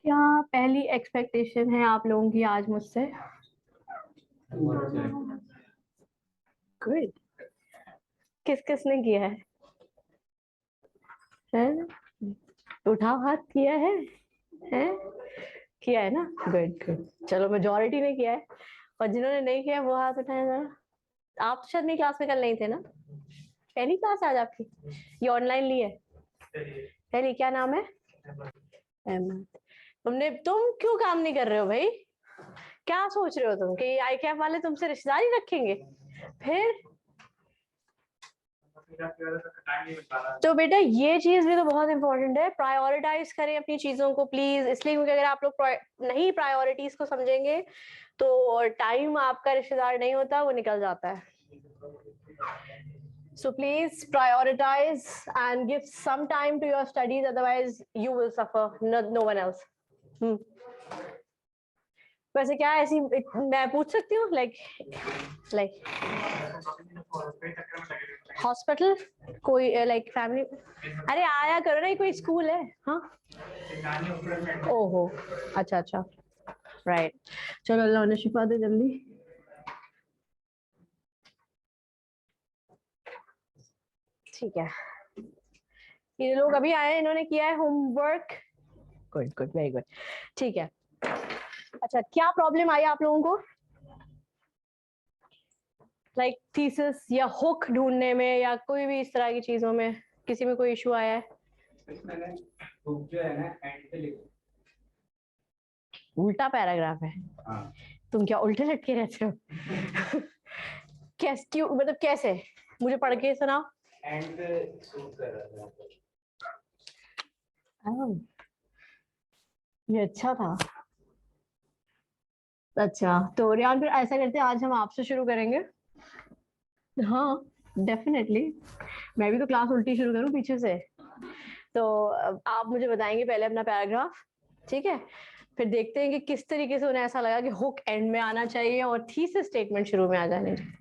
क्या पहली एक्सपेक्टेशन है आप लोगों की आज मुझसे? गुड। किस किस ने किया है? उठाओ हाथ, किया है? हैं? किया है ना? Good good. चलो मेजोरिटी ने किया है, और जिन्होंने नहीं किया वो हाथ उठाए जरा। आप तो शायद मेरी क्लास में कल नहीं थे ना? पहली क्लास आज आपकी? ये ऑनलाइन ली है? पहली। क्या नाम है? अहमद। तुम क्यों काम नहीं कर रहे हो भाई? क्या सोच रहे हो तुम कि आई कैप वाले तुमसे रिश्तेदारी रखेंगे? फिर तो बेटा ये चीज भी तो बहुत इंपॉर्टेंट है, प्रायोरिटाइज करें अपनी चीजों को प्लीज। इसलिए क्योंकि अगर आप लोग नहीं प्रायोरिटीज को समझेंगे तो टाइम आपका रिश्तेदार नहीं होता, वो निकल जाता है। So please prioritize and give some time to your studies, otherwise you will suffer, no one else. वैसे क्या ऐसी मैं पूछ सकती हूँ, लाइक हॉस्पिटल कोई लाइक फैमिली? अरे आया करो ना, कोई स्कूल है? हाँ। ओहो, अच्छा अच्छा, राइट। चलो अल्लाह ने शिफा दे जल्दी। ठीक है, ये लोग अभी आए, इन्होंने किया है homework. Good good, very good. ठीक है, अच्छा क्या प्रॉब्लम आई आप लोगों को? लाइक थीसिस या हुक ढूंढने में या कोई भी इस तरह की चीजों में किसी में कोई इशू आया है? उल्टा पैराग्राफ है। हाँ। तुम क्या उल्टे लटके रहते हो? कैसे, क्यों, मतलब कैसे? मुझे पढ़ के सुनाओ। ये अच्छा था। अच्छा तो रियान फिर ऐसा करते हैं, आज हम आपसे शुरू करेंगे। हाँ डेफिनेटली, मैं भी तो क्लास उल्टी शुरू करूँ पीछे से। तो आप मुझे बताएंगे पहले अपना पैराग्राफ, ठीक है? फिर देखते हैं कि किस तरीके से उन्हें ऐसा लगा कि हुक एंड में आना चाहिए और थीसिस स्टेटमेंट शुरू में आ जाने चाहिए।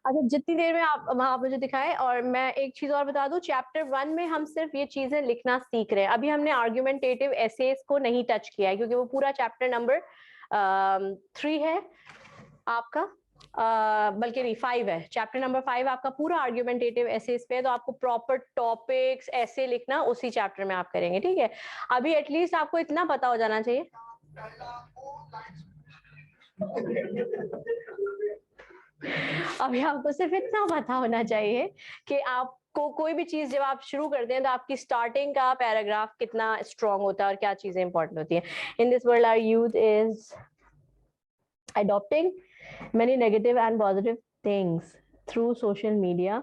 अच्छा जितनी देर में आप मुझे दिखाए, और मैं एक चीज और बता दूं, चैप्टर 1 में हम सिर्फ ये चीजें लिखना सीख रहे हैं। अभी हमने आर्ग्यूमेंटेटिव एसेस को नहीं टच किया है, क्योंकि वो पूरा चैप्टर नंबर 3 है आपका, बल्कि नहीं 5 है। चैप्टर नंबर 5 आपका पूरा आर्ग्यूमेंटेटिव एसेस पे है, तो आपको प्रॉपर टॉपिक्स ऐसे लिखना उसी चैप्टर में आप करेंगे, ठीक है? अभी एटलीस्ट आपको इतना पता हो जाना चाहिए। अभी आपको सिर्फ इतना पता होना चाहिए कि आपको कोई भी चीज जब आप शुरू करते हैं तो आपकी स्टार्टिंग का पैराग्राफ कितना स्ट्रांग होता है और क्या चीजें इंपॉर्टेंट होती है। In this world our youth is adopting many negative and positive things through social media,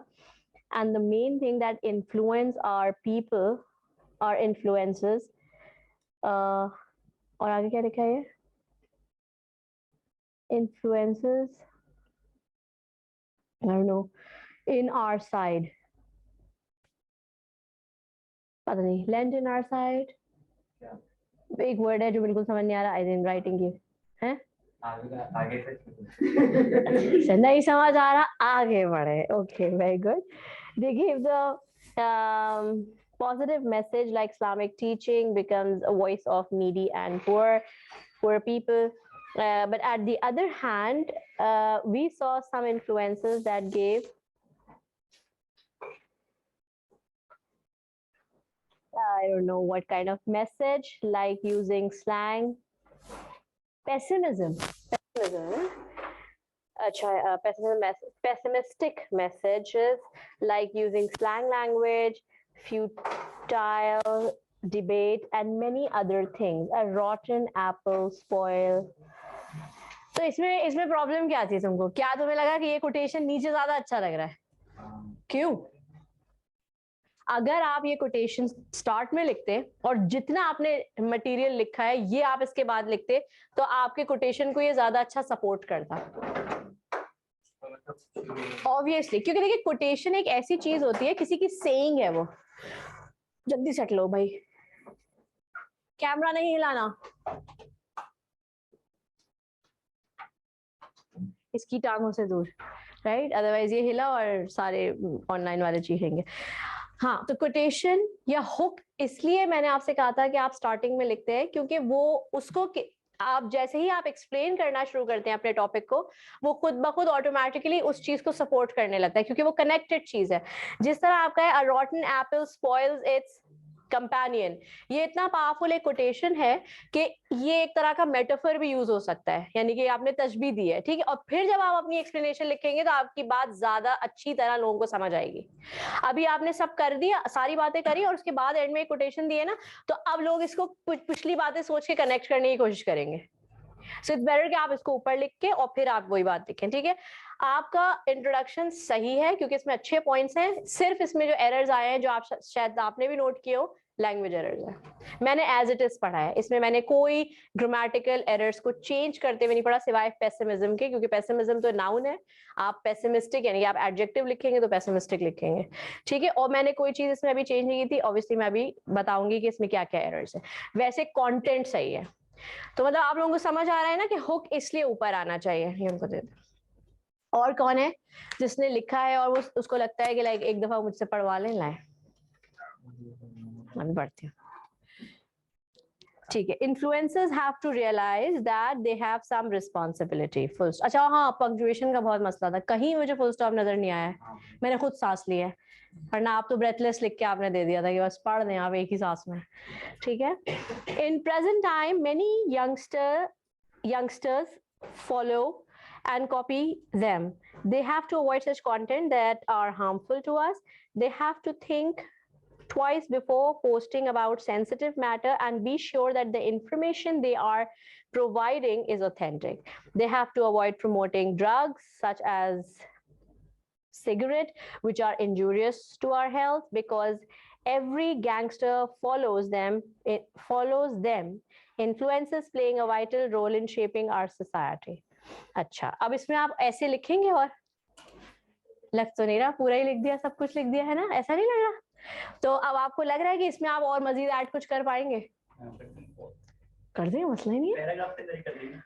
and the main thing that influence our people, our influences, और आगे क्या लिखा है? Influences, I don't know, in our side, पता नहीं, lend in our side, एक word है जो बिल्कुल समझ नहीं आ रहा। आई थिंक राइटिंग की है, नहीं समझ आ रहा, आगे बढ़े। Okay very good. They give the positive message like Islamic teaching becomes a voice of needy and poor people. But at the other hand, we saw some influences that gave I don't know what kind of message, like using slang, pessimism. Pessimistic messages like using slang language, futile debate, and many other things. A rotten apple spoil. तो इसमें problem क्या थी तुमको? क्या तुम्हें लगा कि ये कोटेशन नीचे ज्यादा अच्छा लग रहा है? क्यों? अगर आप ये कोटेशन स्टार्ट में लिखते और जितना आपने मटेरियल लिखा है ये आप इसके बाद लिखते, तो आपके कोटेशन को ये ज्यादा अच्छा सपोर्ट करता। ऑब्वियसली, क्योंकि देखिए कोटेशन एक ऐसी चीज होती है, किसी की सेइंग है वो। जल्दी सेट लो भाई, कैमरा नहीं हिलाना, इसकी टांगों से दूर, राइट, अदरवाइज ये हिला और सारे ऑनलाइन वाले चीखेंगे। हाँ, तो कोटेशन या हुक इसलिए मैंने आपसे कहा था कि आप स्टार्टिंग में लिखते हैं, क्योंकि वो उसको आप जैसे ही आप एक्सप्लेन करना शुरू करते हैं अपने टॉपिक को, वो खुद ब खुद ऑटोमेटिकली उस चीज को सपोर्ट करने लगता है, क्योंकि वो कनेक्टेड चीज है। जिस तरह आपका है, a rotten apple spoils its companion, ये इतना पावरफुल एक कोटेशन है कि ये एक तरह का मेटाफर भी यूज हो सकता है, यानी कि आपने तशबीह दी है, ठीक है, और फिर जब आप अपनी एक्सप्लेनेशन लिखेंगे तो आपकी बात ज्यादा अच्छी तरह लोगों को समझ आएगी। अभी आपने सब कर दिया, सारी बातें करी, और उसके बाद एंड में एक कोटेशन दी है ना, तो अब लोग इसको पिछली बातें सोच के कनेक्ट करने की कोशिश करेंगे। सो इट्स बेटर कि आप इसको ऊपर लिख के और फिर आप वही बात लिखें, ठीक है। आपका इंट्रोडक्शन सही है क्योंकि इसमें अच्छे पॉइंट्स हैं, सिर्फ इसमें जो एरर्स आए हैं जो आप शायद आपने भी नोट किए हो, लैंग्वेज एरर्स है। मैंने एज इट इज पढ़ा है, इसमें मैंने कोई ग्रामेटिकल एरर्स को चेंज करते हुए नहीं पढ़ा, सिवाय पेसिमिज्म के, क्योंकि पेसिमिज्म तो नाउन है, आप पेसिमिस्टिक यानी कि आप एडजेक्टिव लिखेंगे तो पेसिमिस्टिक लिखेंगे, ठीक है। और मैंने कोई चीज इसमें अभी चेंज नहीं की थी, ऑब्वियसली मैं अभी बताऊंगी कि इसमें क्या क्या एरर्स है। वैसे कंटेंट सही है, तो मतलब आप लोगों को समझ आ रहा है ना कि हुक इसलिए ऊपर आना चाहिए। ये उनको दे दो। और कौन है जिसने लिखा है और वो उसको लगता है कि लाइक एक दफा मुझसे पढ़वा लें, लाए मैं पढ़ती हूँ, ठीक है। Influencers have to realise that they have some responsibility. Full, अच्छा हाँ, पंक्चुएशन का बहुत मसला था, कहीं मुझे फुल स्टॉप नजर नहीं आया है, मैंने खुद सांस ली है, वरना आप तो ब्रेथलेस लिख के आपने दे दिया था कि बस पढ़ दें आप एक ही सांस में, ठीक है। In present time many youngsters follow and copy them. They have to avoid such content that are harmful to us. They have to think twice before posting about sensitive matter and be sure that the information they are providing is authentic. They have to avoid promoting drugs such as cigarette, which are injurious to our health, because every gangster follows them. It follows them. Influences playing a vital role in shaping our society. अच्छा, अब इसमें आप ऐसे लिखेंगे, और लग तो नहीं रहा, पूरा ही लिख दिया, सब कुछ लिख दिया है ना, ऐसा नहीं लग रहा? तो अब आपको लग रहा है कि इसमें आप और मजीद ऐड कुछ कर पाएंगे? कर दें, मसला ही नहीं है।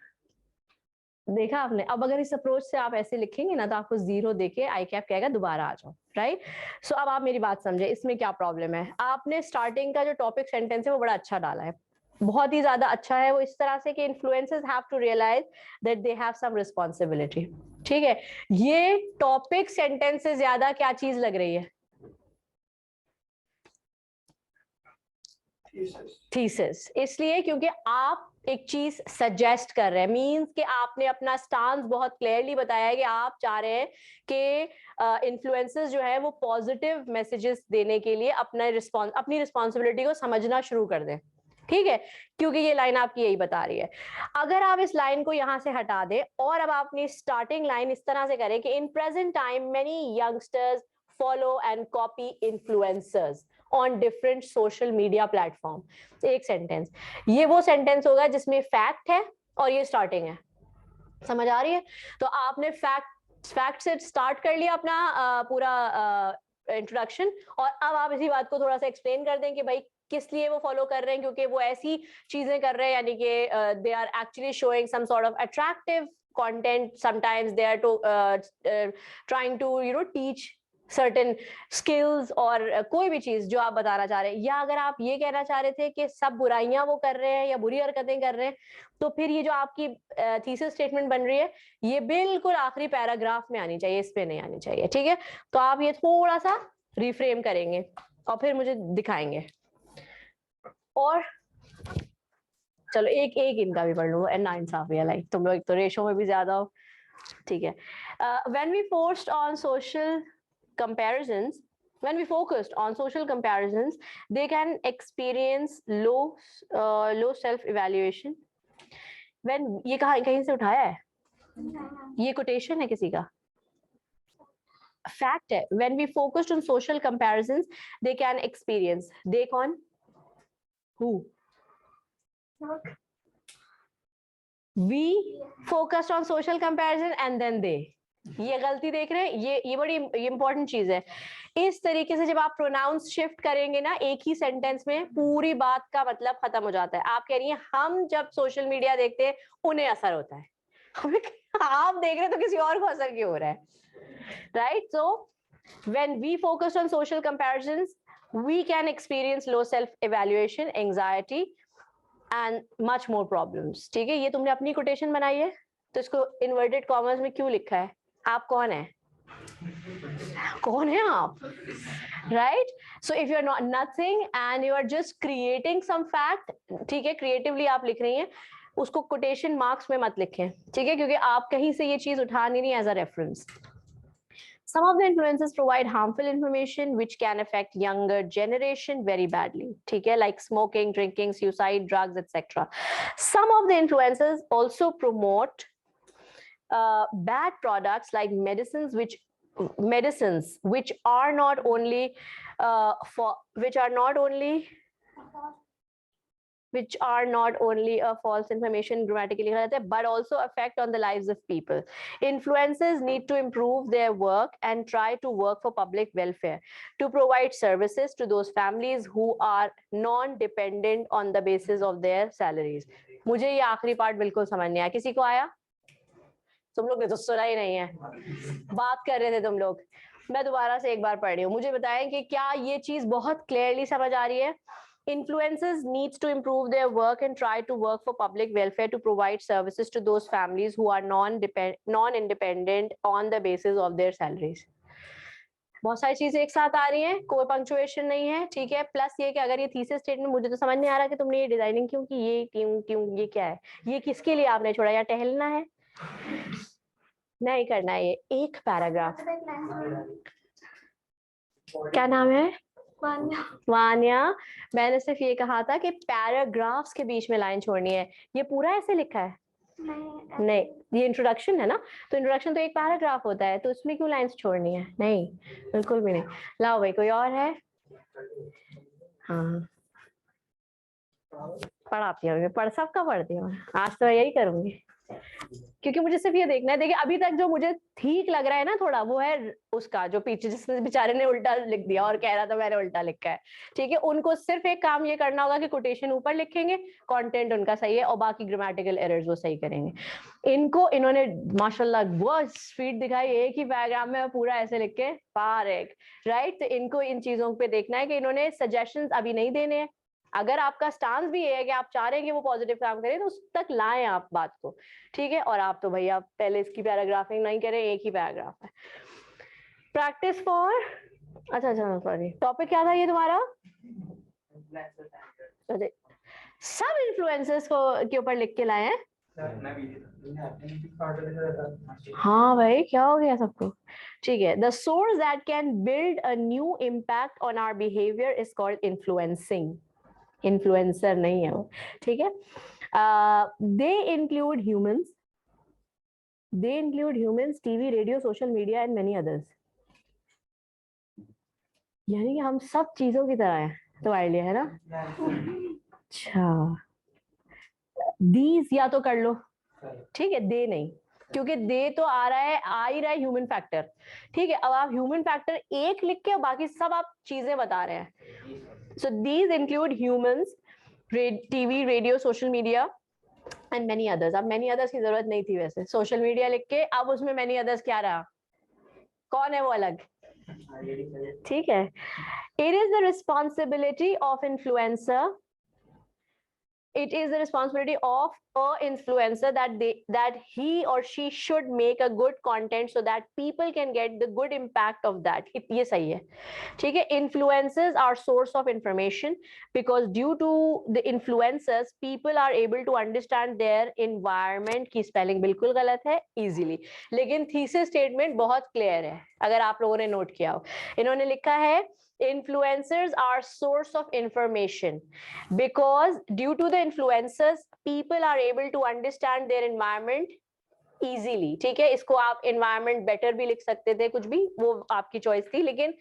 देखा आपने, अब अगर इस अप्रोच से आप ऐसे लिखेंगे ना तो आपको जीरो देके आई कैप कहेगा दोबारा आ जाओ, राइट। सो अब आप मेरी बात समझे, इसमें क्या प्रॉब्लम है। आपने स्टार्टिंग का जो टॉपिक सेंटेंस है वो बड़ा अच्छा डाला है, बहुत ही ज्यादा अच्छा है वो, इस तरह से कि influencers have to realise that they have some responsibility, ठीक है। ये टॉपिक सेंटेंस से ज्यादा क्या चीज लग रही है? थीसिस। इसलिए क्योंकि आप एक चीज सजेस्ट कर रहे हैं, मींस कि आपने अपना स्टांस बहुत क्लियरली बताया है कि आप चाह रहे हैं कि इन्फ्लुएंसर्स जो है वो पॉजिटिव मैसेजेस देने के लिए अपनी रिस्पॉन्सिबिलिटी को समझना शुरू कर दें, ठीक है, क्योंकि ये लाइन आपकी यही बता रही है। अगर आप इस लाइन को यहां से हटा दें और अब आप अपनी स्टार्टिंग लाइन इस तरह से करें कि in present time many youngsters follow and copy influencers on different social media platform, एक सेंटेंस, ये वो सेंटेंस होगा जिसमें फैक्ट है और ये स्टार्टिंग है, समझ आ रही है। तो आपने फैक्ट से स्टार्ट कर लिया अपना पूरा इंट्रोडक्शन, और अब आप इसी बात को थोड़ा सा एक्सप्लेन कर दें कि भाई किस लिए वो फॉलो कर रहे हैं, क्योंकि वो ऐसी चीजें कर रहे हैं, यानी कि they are actually showing some sort of attractive content, sometimes they are trying to teach certain skills, और कोई भी चीज जो आप बताना चाह रहे हैं। या अगर आप ये कहना चाह रहे थे कि सब बुराइयां वो कर रहे हैं या बुरी हरकतें कर रहे हैं, तो फिर ये जो आपकी थीसिस स्टेटमेंट बन रही है ये बिल्कुल आखिरी पैराग्राफ में आनी चाहिए, इस पे नहीं आनी चाहिए, ठीक है। तो आप ये थोड़ा सा रिफ्रेम करेंगे और फिर मुझे दिखाएंगे। और चलो एक एक इनका भी पढ़ लो, ना इंसाफ है, लाइक तुम लोग एक तो रेशो में भी ज्यादा हो, ठीक है। When we forced on social comparisons, when we focused on social comparisons, they can experience low self evaluation. When ये कहीं से उठाया है, ये quotation है किसी का, fact है। when we focused on social comparisons, they can experience, they कौन, who, we focused on social comparison and then they, ये गलती देख रहे हैं, ये बड़ी इंपॉर्टेंट चीज है। इस तरीके से जब आप प्रोनाउंस शिफ्ट करेंगे ना एक ही सेंटेंस में, पूरी बात का मतलब खत्म हो जाता है। आप कह रही हैं हम जब सोशल मीडिया देखते हैं उन्हें असर होता है, आप देख रहे हैं तो किसी और को असर क्यों हो रहा है, right? So when we focus on social comparisons, we can experience low self evaluation, anxiety and much more problems. ठीक है, ये तुमने अपनी कोटेशन बनाई है तो इसको इन्वर्टेड कॉमर्स में क्यों लिखा है? आप कौन है? कौन है आप? Right? So if you are not nothing and you are just creating some fact, ठीक है, क्रिएटिवली आप लिख रही हैं, उसको कोटेशन मार्क्स में मत लिखें, ठीक है, क्योंकि आप कहीं से ये चीज उठा नहीं रही as a reference. Some of the influencers provide harmful information which can affect younger generation very badly, ठीक है, like smoking, drinking, suicide, drugs, etc. Some of the influencers also promote bad products like medicines which are not only a false information, grammatically गलत है, but also affect on the lives of people. Influencers need to improve their work and try to work for public welfare to provide services to those families who are non-dependent on the basis of their salaries. मुझे ये आखिरी part बिल्कुल समझ नहीं आया, किसी को आया? तुम लोग ने तो सुना ही नहीं है, बात कर रहे थे तुम लोग। मैं दोबारा से एक बार पढ़ रही हूँ, मुझे बताएं कि क्या ये चीज बहुत क्लियरली समझ आ रही है? Influencers needs to improve their work and try to work for public welfare to provide services to those families who are non-independent on the basis of their salaries. बहुत सारी चीजें एक साथ आ रही हैं, कोई पंक्चुएशन नहीं है, ठीक है। प्लस ये कि अगर ये थीसिस स्टेटमेंट, मुझे तो समझ नहीं आ रहा कि तुमने ये डिजाइनिंग क्यों की, ये क्यों ये क्या है, ये किसके लिए आपने छोड़ा, या टहलना है? नहीं करना है। ये एक पैराग्राफ, क्या नाम है? वान्या। मैंने सिर्फ ये कहा था कि पैराग्राफ्स के बीच में लाइन छोड़नी है। ये पूरा ऐसे लिखा है? नहीं, ये इंट्रोडक्शन है ना, तो इंट्रोडक्शन तो एक पैराग्राफ होता है, तो इसमें क्यों लाइंस छोड़नी है? नहीं, बिल्कुल भी नहीं। लाओ भाई, कोई और है? हाँ, पढ़ाती हूँ, सबका पढ़ती हूँ, आज तो यही करूंगी, क्योंकि मुझे सिर्फ ये देखना है। देखिए अभी तक जो मुझे ठीक लग रहा है ना थोड़ा, वो है उसका जो पीछे जिसने बेचारे ने उल्टा लिख दिया और कह रहा था मैंने उल्टा लिखा है, ठीक है। उनको सिर्फ एक काम ये करना होगा कि कोटेशन ऊपर लिखेंगे, कंटेंट उनका सही है, और बाकी ग्रामेटिकल एरर्स वो सही करेंगे। इन्होंने माशाल्लाह बहुत स्पीड दिखाई, एक ही पैराग्राफ में पूरा ऐसे लिख के पार एक, राइट। तो इनको इन चीजों पे देखना है कि इन्होंने सजेशंस अभी नहीं देने हैं। अगर आपका स्टांस भी है कि आप चाह रहे हैं कि वो पॉजिटिव काम करे, तो उस तक लाएं आप बात को, ठीक है। और आप तो भैया पहले इसकी पैराग्राफिंग नहीं करें, एक ही पैराग्राफ है। प्रैक्टिस फॉर, अच्छा सॉरी, टॉपिक क्या था ये तुम्हारा? सब इन्फ्लुएंसर्स को के ऊपर लिख के लाए हैं। हाँ भाई, क्या हो गया सबको? ठीक है। The source that can build a new impact on our behaviour is called influencing. Influencer नहीं है वो, ठीक है। They include humans, TV, radio, social media and many others. यानी कि हम सब चीजों की तरह है, तो आइडिया है ना? अच्छा, दीज या तो कर लो, ठीक है, दे नहीं, क्योंकि दे तो आ ही रहा है ह्यूमन फैक्टर, ठीक है। अब आप ह्यूमन फैक्टर एक लिख के बाकी सब आप चीजें बता रहे हैं। So these include humans, TV, radio, social media and many others. अब मेनी अदर्स की जरूरत नहीं थी वैसे, सोशल मीडिया लिख के, अब उसमें मेनी अदर्स क्या रहा? कौन है वो अलग, ठीक है। It is the responsibility of influencer. It is the responsibility of a influencer that he or she should make a good content so that people can get the good impact of that. ये सही है, ठीक है। Influencers are source of information because due to the influencers people are able to understand their environment की spelling बिल्कुल गलत है easily, लेकिन thesis statement बहुत clear है अगर आप लोगों ने नोट किया हो। इन्होंने लिखा है influencers are source of information because due to the influencers people are able to understand their environment easily, ठीक है। इसको आप environment better भी लिख सकते थे, कुछ भी, वो आपकी चॉइस थी, लेकिन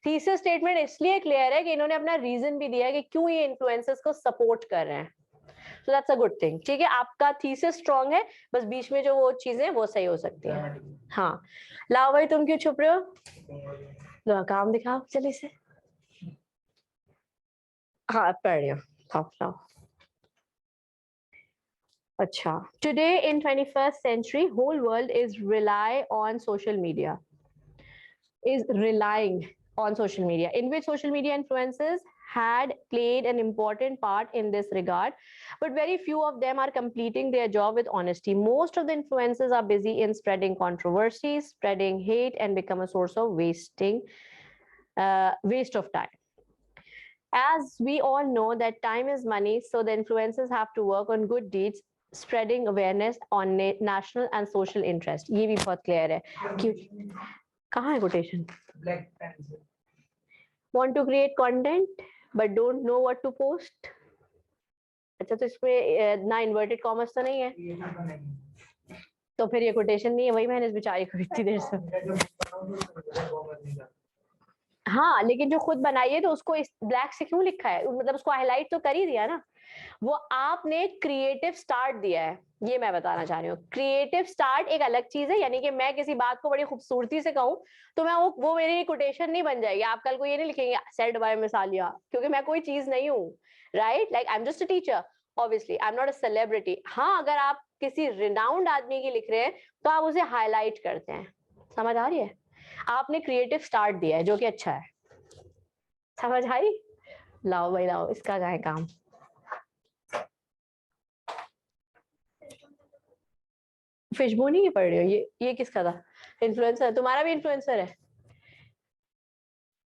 thesis statement इसलिए क्लियर है कि इन्होंने अपना रीजन भी दिया है कि क्यों ये influencers को सपोर्ट कर रहे हैं। so that's a good thing. ठीक है, आपका थीसिस स्ट्रॉन्ग है, बस बीच में जो वो चीजें वो सही हो सकती है. हाँ, लाओ भाई तुम क्यों छुप रहे हो? लो काम दिखाओ जल्दी से. हाँ पढ़ रही हूँ, लाओ. अच्छा, today in 21st century whole world is relying on social media, in which social media influencers had played an important part in this regard, but very few of them are completing their job with honesty. Most of the influencers are busy in spreading controversies, spreading hate, and become a source of waste of time. As we all know that time is money, so the influencers have to work on good deeds, spreading awareness on national and social interest. ये भी बहुत clear है. क्यों? कहाँ है quotation? Want to create content but don't know what to post. अच्छा, तो इसमें ना inverted commas तो नहीं है, तो फिर ये quotation नहीं है. वही मैंने इस बेचारी को इतनी देर से. हाँ, लेकिन जो खुद बनाई है तो उसको इस ब्लैक से क्यों लिखा है? मतलब उसको हाईलाइट तो कर ही दिया ना. वो आपने क्रिएटिव स्टार्ट दिया है, ये मैं बताना चाह रही हूँ. क्रिएटिव स्टार्ट एक अलग चीज है, यानी कि मैं किसी बात को बड़ी खूबसूरती से कहूँ तो मैं वो मेरी कोटेशन नहीं बन जाएगी. आप कल को ये नहीं लिखेंगे सेड बाय मिसालिया, क्योंकि मैं कोई चीज नहीं हूँ. Right, like I am just a teacher, obviously I am not a celebrity. हाँ, अगर आप किसी रिनाउंड आदमी की लिख रहे हैं तो आप उसे हाईलाइट करते हैं. समझ आ रही है? आपने क्रिएटिव स्टार्ट दिया है जो कि अच्छा है. समझ आई? लाओ भाई लाओ, इसका क्या है काम? फिशबोन ही पढ़ रही हो? ये किसका था? इन्फ्लुएंसर? तुम्हारा भी इन्फ्लुएंसर है?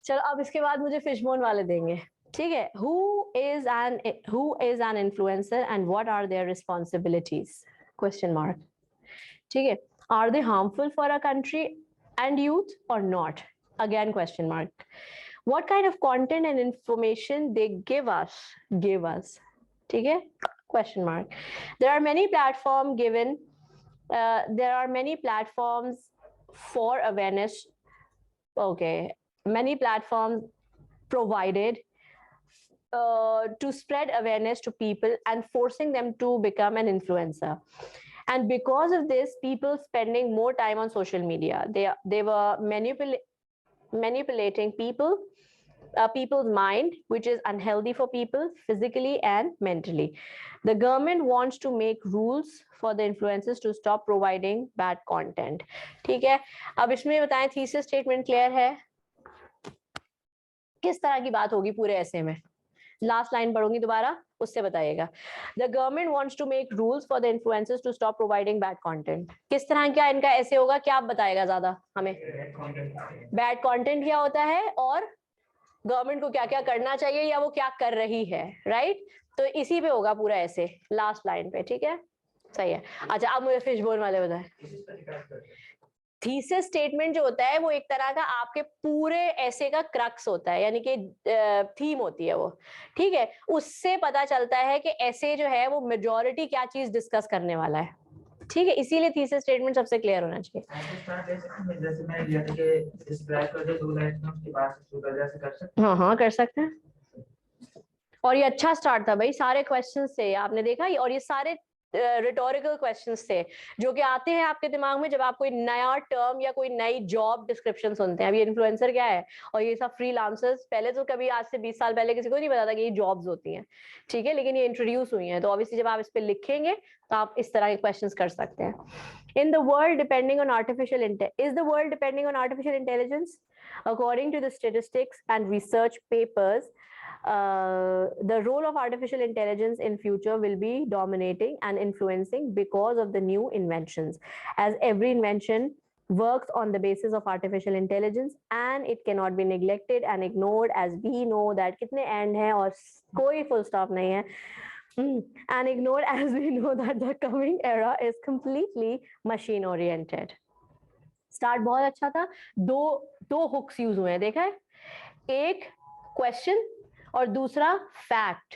चलो अब इसके बाद मुझे फिशबोन वाले देंगे. ठीक है, who is an influencer and what are their responsibilities? Question mark. ठीक है, are they harmful for a country and youth or not? Again question mark. What kind of content and information they give us? ठीक है, question mark. There are many platforms for awareness. Okay, many platforms provided to spread awareness to people and forcing them to become an influencer. And because of this, people spending more time on social media, they were manipulating people's mind, which is unhealthy for people physically and mentally. The government wants to make rules for the influencers to stop providing bad content. ठीक है, अब इसमें बताएं thesis statement clear है? किस तरह की बात होगी पूरे ऐसे में? लास्ट लाइन पढ़ूंगी दोबारा, उससे बताइएगा. The government wants to make rules for the influencers to stop providing bad content. किस तरह क्या इनका ऐसे होगा? क्या आप बताएगा ज्यादा हमें? बैड कंटेंट क्या होता है और गवर्नमेंट को क्या क्या करना चाहिए या वो क्या कर रही है. राइट, तो इसी पे होगा पूरा ऐसे लास्ट लाइन पे. ठीक है, सही है. अच्छा, अब मुझे फिशबोन वाले बताएं. थीसिस स्टेटमेंट जो होता है वो एक तरह का आपके पूरे ऐसे का क्रक्स होता है, यानी कि थीम होती है वो. ठीक है, उससे पता चलता है कि ऐसे जो है वो मेजॉरिटी क्या चीज डिस्कस करने वाला है. ठीक है, इसीलिए थीसिस स्टेटमेंट सबसे क्लियर होना चाहिए. हाँ हाँ कर सकते हैं. और ये अच्छा स्टार्ट था भाई, सारे क्वेश्चन से आपने देखा, और ये सारे रिटोरिकल क्वेश्चंस थे जो कि आते हैं आपके दिमाग में जब आप कोई नया टर्म या कोई नई जॉब डिस्क्रिप्शन सुनते हैं. अब ये इन्फ्लुएंसर क्या है और ये सब फ्रीलांसर्स, पहले तो कभी आज से 20 साल पहले किसी को नहीं पता था कि ये जॉब्स होती हैं. ठीक है, लेकिन ये इंट्रोड्यूस हुई हैं, तो ऑब्वियसली जब आप इस पे लिखेंगे तो आप इस तरह के क्वेश्चंस कर सकते हैं. In the world depending on artificial intelligence according to the statistics and research papers, the role of artificial intelligence in future will be dominating and influencing because of the new inventions, as every invention works on the basis of artificial intelligence and it cannot be neglected and ignored, as we know that कितने end हैं और कोई full stop नहीं है. And ignored as we know that the coming era is completely machine oriented. Start बहुत अच्छा था. दो हुक्स यूज हुए हैं, देखा है? एक क्वेश्चन और दूसरा फैक्ट.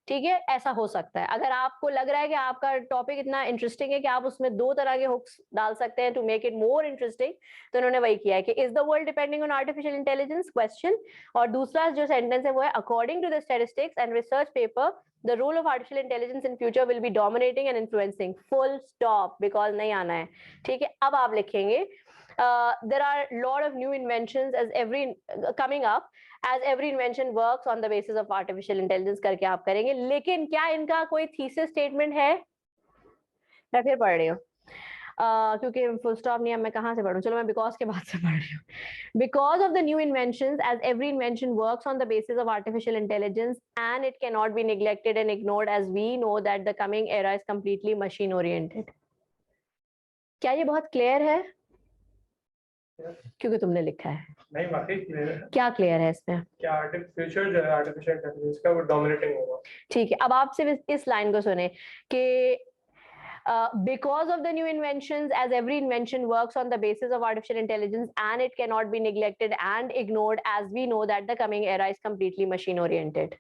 ठीक है, ऐसा हो सकता है। अगर आपको लग रहा है कि आपका टॉपिक इतना इंटरेस्टिंग है कि आप उसमें 2 तरह के हुक्स डाल सकते हैं to make it more interesting, तो उन्होंने वही किया है कि is the world depending on artificial intelligence question, और दूसरा जो सेंटेंस है वो है according to the statistics and research paper the role of artificial intelligence in future will be dominating and influencing, full stop, because नहीं आना है। ठीक है, अब आप लिखेंगे there are lot of new inventions as every coming up as every invention works on the basis of artificial intelligence करके आप करेंगे। लेकिन क्या इनका कोई थीसिस स्टेटमेंट है? मैं फिर पढ़ रही हूँ क्योंकि फुल स्टॉप नहीं है, मैं कहाँ से पढ़ूँ? चलो मैं बिकॉज के बाद से पढ़ रही हूँ। Because of the new inventions as every invention works on the basis of artificial intelligence and it cannot be neglected and ignored as we know that the coming era is completely machine oriented। क्या ये बहुत clear है? क्योंकि तुमने लिखा है। नहीं, वाकई क्लियर है। क्या क्लियर है इसमें? क्या फ्यूचर जो है आर्टिफिशियल इंटेलिजेंस का वो डोमिनेटिंग होगा। ठीक है, अब आप सिर्फ इस लाइन को सुने कि because of the new inventions as every invention works on the basis of artificial intelligence and it cannot be neglected and ignored as we know that the coming era is completely machine oriented।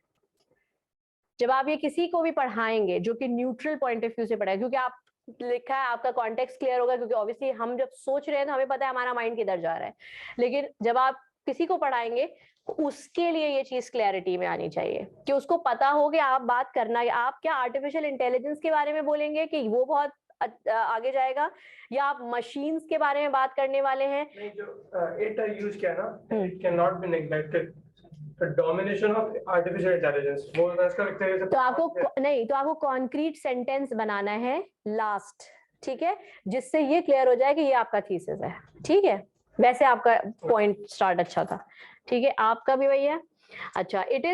जब आप ये किसी को भी पढ़ाएंगे जो कि neutral point of view से पढ़ाए, क्योंकि आप लिखा है आपका कॉन्टेक्स्ट क्लियर होगा, क्योंकि ऑब्वियसली हम जब सोच रहे हैं तो हमें पता है हमारा माइंड किधर जा रहा है, लेकिन जब आप किसी को पढ़ाएंगे उसके लिए ये चीज क्लैरिटी में आनी चाहिए कि उसको पता हो कि आप बात करना है, आप क्या आर्टिफिशियल इंटेलिजेंस के बारे में बोलेंगे कि वो बहुत आगे जाएगा, या आप मशीन्स के बारे में बात करने वाले हैं। नहीं, जो इट यूज किया ना, it can not be neglected, the domination of artificial intelligence, वो इसका एक तरह से तो आपको नहीं, तो आपको कॉन्क्रीट सेंटेंस बनाना है लास्ट, ठीक है, जिससे ये क्लियर हो जाए कि ये आपका थीसिस है। ठीक है, वैसे आपका पॉइंट स्टार्ट अच्छा था। ठीक है, आपका भी वही है। अच्छा, it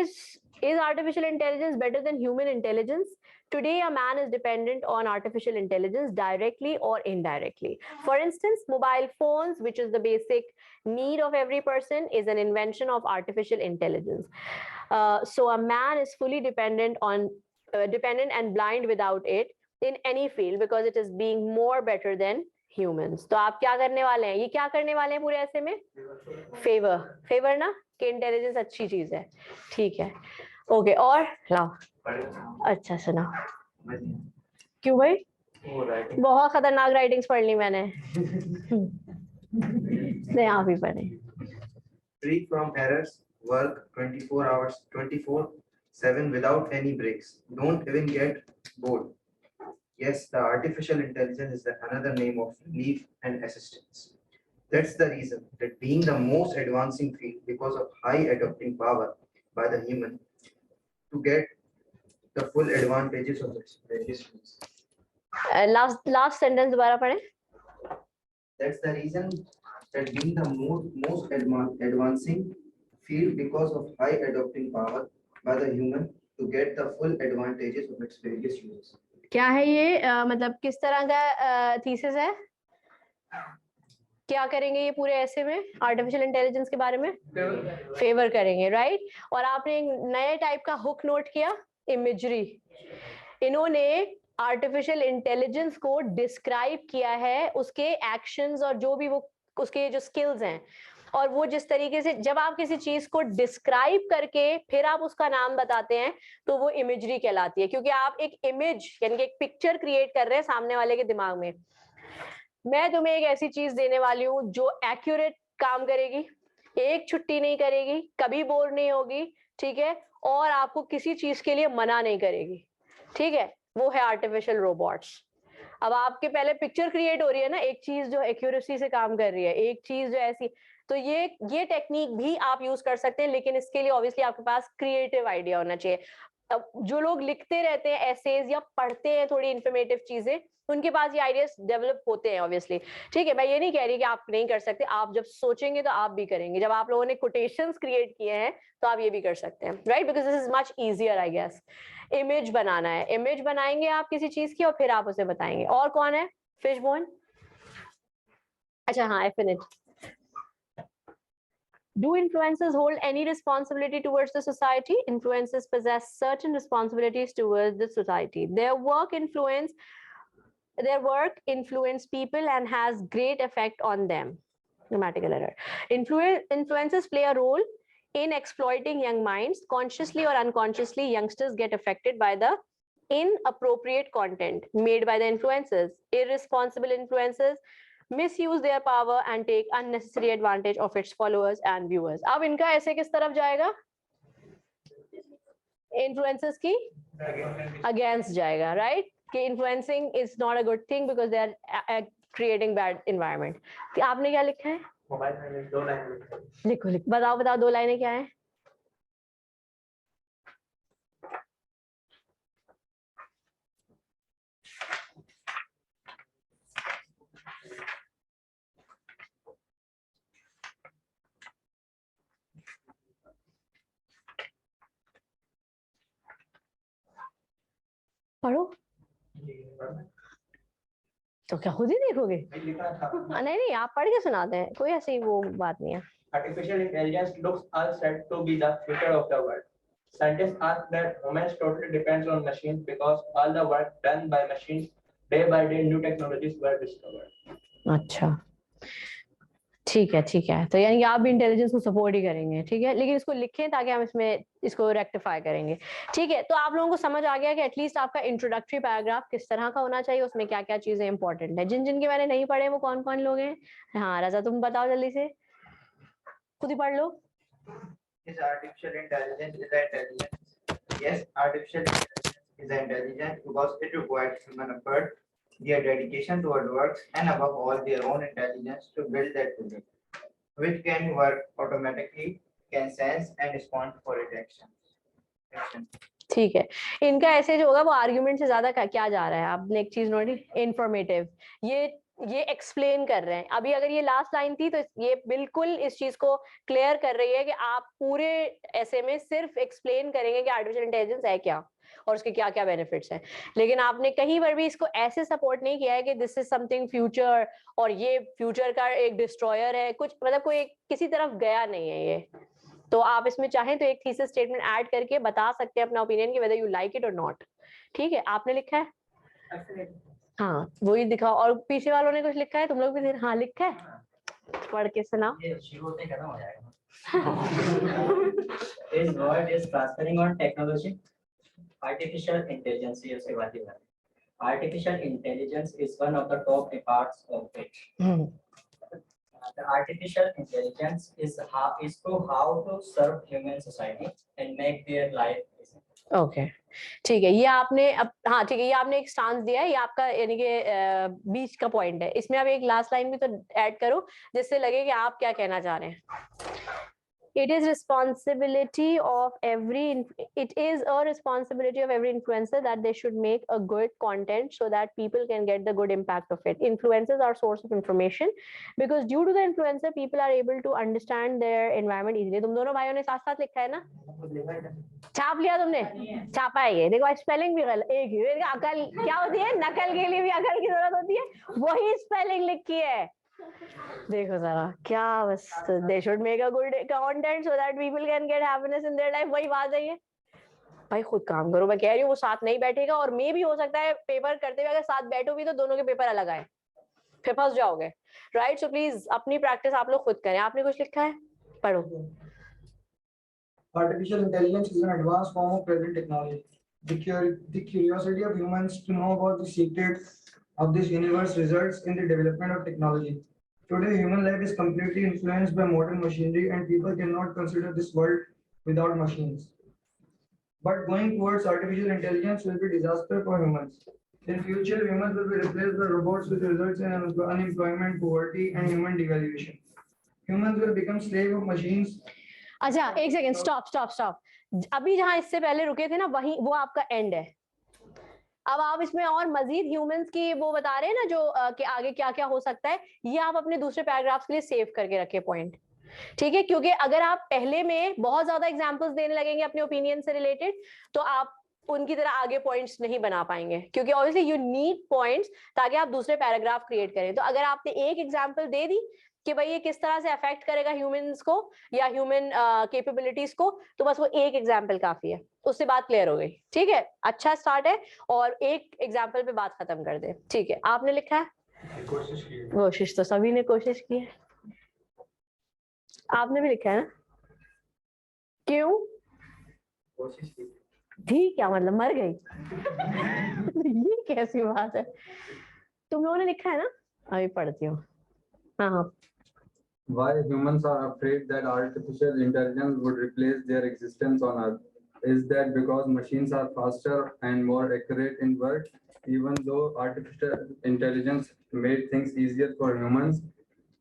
is artificial intelligence better than human intelligence? Today a man is dependent on artificial intelligence directly or indirectly. For instance, mobile phones, which is the basic need of every person, is an invention of artificial intelligence. So a man is fully dependent and blind without it in any field because it is being more better than humans. तो आप क्या करने वाले हैं? ये क्या करने वाले हैं पूरे ऐसे में? फेवर ना, कि इंटेलिजेंस अच्छी चीज है। ठीक है, ओके, और लाओ। अच्छा सुना। क्यों भाई? बहुत खतरनाक राइटिंग्स पढ़ ली मैंने। नहीं, आप ही पढ़े। Free from errors, work 24 hours, 24/7 without any breaks. Don't even get bored. Yes, the artificial intelligence is another name of relief and assistance. That's the reason that being the most advancing field because of high adapting power by the human to get the full advantages of its various use. Last sentence दोबारा पढ़े। That's the reason that being the most advancing field because of high adapting power by the human to get the full advantages of its various uses. क्या है ये? मतलब किस तरह का thesis है? क्या करेंगे ये पूरे ऐसे में आर्टिफिशियल इंटेलिजेंस के बारे में? फेवर करेंगे, राइट। और आपने एक नए टाइप का हुक नोट किया, इमेजरी। इन्होंने आर्टिफिशियल इंटेलिजेंस को डिस्क्राइब किया है, उसके एक्शंस और जो भी वो उसके जो स्किल्स हैं, और वो जिस तरीके से जब आप किसी चीज को डिस्क्राइब करके फिर आप उसका नाम बताते हैं तो वो इमेजरी कहलाती है, क्योंकि आप एक इमेज यानी कि एक पिक्चर क्रिएट कर रहे हैं सामने वाले के दिमाग में। मैं तुम्हें एक ऐसी चीज देने वाली हूँ जो एक्यूरेट काम करेगी, एक छुट्टी नहीं करेगी, कभी बोर नहीं होगी, ठीक है, और आपको किसी चीज के लिए मना नहीं करेगी। ठीक है, वो है आर्टिफिशियल रोबोट्स। अब आपके पहले पिक्चर क्रिएट हो रही है ना, एक चीज जो एक्यूरेसी से काम कर रही है, एक चीज जो ऐसी, तो ये टेक्निक भी आप यूज कर सकते हैं, लेकिन इसके लिए ऑब्वियसली आपके पास क्रिएटिव आइडिया होना चाहिए। अब जो लोग लिखते रहते हैं एसेज या पढ़ते हैं थोड़ी इंफॉर्मेटिव चीजें, उनके पास ये आइडियाज डेवलप होते हैं ऑब्वियसली। ठीक है, मैं ये नहीं कह रही कि आप नहीं कर सकते, आप जब सोचेंगे तो आप भी करेंगे। जब आप लोगों ने कोटेशंस क्रिएट किए हैं तो आप ये भी कर सकते हैं, right, because this is much easier I guess. Image बनाना है, इमेज बनाएंगे आप किसी चीज की और फिर आप उसे बताएंगे। और कौन है? फिशबोन। अच्छा हाँ, एफिनिट। Do influencers hold any responsibility towards the society? Influencers possess certain responsibilities towards the society. Their work influence people and has great effect on them. Grammatical error. Influencers play a role in exploiting young minds, consciously or unconsciously, youngsters get affected by the inappropriate content made by the influencers. Irresponsible influencers misuse their power and take unnecessary advantage of its followers and viewers. अब इनका ऐसे किस तरफ जाएगा? Influencers की against जाएगा, right? कि influencing is not a good thing because they are creating bad environment. कि आपने क्या लिखा है? मोबाइल में 2 लाइन लिखो लिखो, बताओ बताओ 2 लाइनें क्या है? पढ़ो तो क्या खुद ही देखोगे? नहीं नहीं, आप पढ़ के सुनाते हैं, कोई ऐसी वो बात नहीं है. Artificial intelligence looks all set to be the future of the world. Scientists ask that humans totally depends on machines because all the work done by machines, day by day new technologies were discovered. अच्छा ठीक है, तो यानी कि आप भी intelligence को support ही करेंगे, ठीक है, लेकिन इसको लिखें ताकि हम इसमें इसको रेक्टिफाई करेंगे. ठीक है, तो आप लोगों को समझ आ गया कि एटलीस्ट आपका इंट्रोडक्टरी पैराग्राफ किस तरह का होना चाहिए, उसमें क्या क्या चीजें इंपॉर्टेंट है. जिन जिनके मैंने नहीं पढ़े वो कौन कौन लोग हैं? हाँ रजा तुम बताओ जल्दी से, खुद ही पढ़ लो. Is artificial intelligence is intelligence? Yes, artificial intelligence is intelligent because it requires human effort, their dedication toward works, and above all, their own intelligence to build that project, which can work automatically, can sense and respond for its action. ठीक है, इनका ऐसे जो होगा वो argument से ज्यादा क्या जा रहा है, आपने एक चीज नोटी, इंफॉर्मेटिव, ये एक्सप्लेन कर रहे हैं. अभी अगर ये लास्ट लाइन थी तो ये बिल्कुल इस चीज को क्लियर कर रही है कि आप पूरे ऐसे में सिर्फ एक्सप्लेन करेंगे कि आर्टिफिशियल इंटेलिजेंस है क्या और उसके क्या क्या बेनिफिट्स हैं, लेकिन आपने कहीं पर भी इसको ऐसे सपोर्ट नहीं किया है कि दिस इज समथिंग फ्यूचर और ये फ्यूचर का एक डिस्ट्रॉयर है, कुछ मतलब कोई किसी तरफ गया नहीं है ये. तो आप इसमें चाहें तो एक थीसिस स्टेटमेंट ऐड करके बता सकते हैं अपना ओपिनियन कि वेदर यू लाइक इट और नॉट. ठीक है, आपने लिखा है? हाँ वही दिखाओ. और पीछे वालों ने कुछ लिखा है? तुम लोग भी हाँ लिखा है, पढ़ के सुनाओ. This word is transferring on technology. Artificial intelligence ये उसके बाद ही है. Artificial intelligence is one of the top parts of it. The artificial intelligence is how to serve human society and make their life easy. Okay ठीक है, ये आपने हाँ ठीक है, ये आपने एक स्टांस दिया है, ये आपका यानी कि बीच का पॉइंट है. इसमें आप एक लास्ट लाइन भी तो ऐड करो जिससे लगे कि आप क्या कहना चाह रहे हैं. It is a responsibility of every influencer that they should make a good content so that people can get the good impact of it. Influencers are source of information because due to the influencer people are able to understand their environment easily. तुम दोनों भाइयों ने साथ साथ लिखा है ना? छाप लिया तुमने? छापा है ये देखो, स्पेलिंग भी गलत. एक ही अकल क्या होती है, नकल के लिए भी अकल की जरूरत होती है, वही स्पेलिंग लिखी है. देखो जरा क्या, बस they should make a good content so that people can get happiness in their life. वही बात है ये. भाई खुद काम करो, मैं कह रही हूँ वो साथ नहीं बैठेगा और मे भी हो सकता है पेपर करते हुए अगर साथ बैठो भी तो दोनों के पेपर अलग आए, फिर फंस जाओगे. राइट, सो प्लीज अपनी प्रैक्टिस आप लोग खुद करें. आपने कुछ लिखा है, पढ़ो. Artificial intelligence is an advanced form of present technology. The curiosity of humans to know about the secrets of this universe results in the development of technology. Today, human life is completely influenced by modern machinery, and people cannot consider this world without machines. But going towards artificial intelligence will be disaster for humans. In future, humans will be replaced by robots, which results in unemployment, poverty, and human devaluation. Humans will become slave of machines. अच्छा एक second, stop. अभी जहां इससे पहले रुके थे ना वही वो आपका एंड है. अब आप इसमें और मजीद ह्यूमंस की वो बता रहे हैं ना जो कि आगे क्या क्या हो सकता है, ये आप अपने दूसरे पैराग्राफ्स के लिए सेव करके रखे पॉइंट. ठीक है, क्योंकि अगर आप पहले में बहुत ज्यादा एग्जांपल्स देने लगेंगे अपने ओपिनियन से रिलेटेड तो आप उनकी तरह आगे पॉइंट्स नहीं बना पाएंगे, क्योंकि ऑब्वियसली यू नीड पॉइंट्स ताकि आप दूसरे पैराग्राफ क्रिएट करें. तो अगर आपने एक एग्जाम्पल दे दी कि भाई ये किस तरह से अफेक्ट करेगा ह्यूमंस को या ह्यूमन कैपेबिलिटीज को, तो बस वो एक एग्जाम्पल काफी है, उससे बात क्लियर हो गई. ठीक है, अच्छा स्टार्ट है और एक एग्जाम्पल पे बात खत्म कर दे. ठीक है, आपने लिखा है? कोशिश तो सभी ने कोशिश की है. आपने भी लिखा है ना? क्यों? कोशिश की। ठीक, क्या मतलब मर गई? ये कैसी बात है? तुम लोगों ने लिखा है ना? अभी पढ़ती हूँ। हाँ हाँ। Why humans are afraid that artificial intelligence would replace their existence on Earth? Is that because machines are faster and more accurate in work? Even though artificial intelligence made things easier for humans,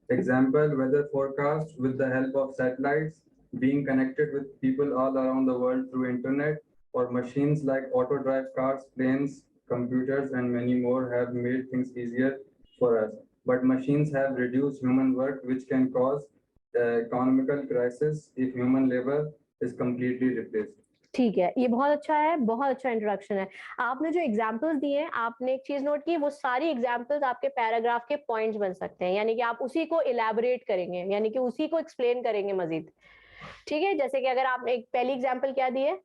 example, weather forecast with the help of satellites, being connected with people all around the world through internet, or machines like auto drive cars, planes, computers, and many more have made things easier for us. But machines have reduced human work, which can cause economical crisis if human labor is completely replaced. ठीक है, ये बहुत अच्छा है, बहुत अच्छा introduction है। आपने जो एग्जांपल्स दिए हैं, आपने एक चीज नोट की, वो सारी एग्जांपल्स आपके पैराग्राफ के पॉइंट्स बन सकते हैं, यानी कि आप उसी को इलैबोरेट करेंगे, यानी कि उसी को एक्सप्लेन करेंगे मजीद। ठीक है, जैसे कि अगर आपने एक पहली एग्जांपल क्या दी है,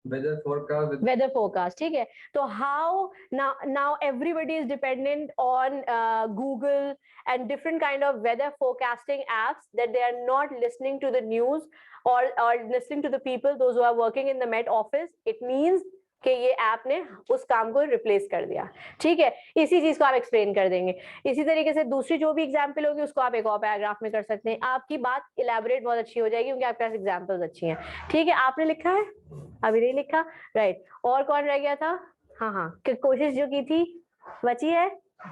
वेदर फोरकास्ट, ठीक है, तो how now everybody is dependent on Google and different kind of weather forecasting apps that they are not listening to the news or listening to the people those who are working in the Met office. It means कि ये app ने उस काम को replace कर दिया। ठीक है, इसी चीज को आप एक्सप्लेन कर देंगे। इसी तरीके से दूसरी जो भी एग्जांपल होगी उसको आप एक और पैराग्राफ में कर सकते हैं। आपकी बात इलैबोरेट बहुत अच्छी हो जाएगी क्योंकि आपके पास एग्जांपल्स अच्छी हैं। ठीक है, आपने लिखा है, अभी नहीं लिखा, राइट। और कौन रह गया था? हाँ हाँ, कोशिश जो की थी बची है,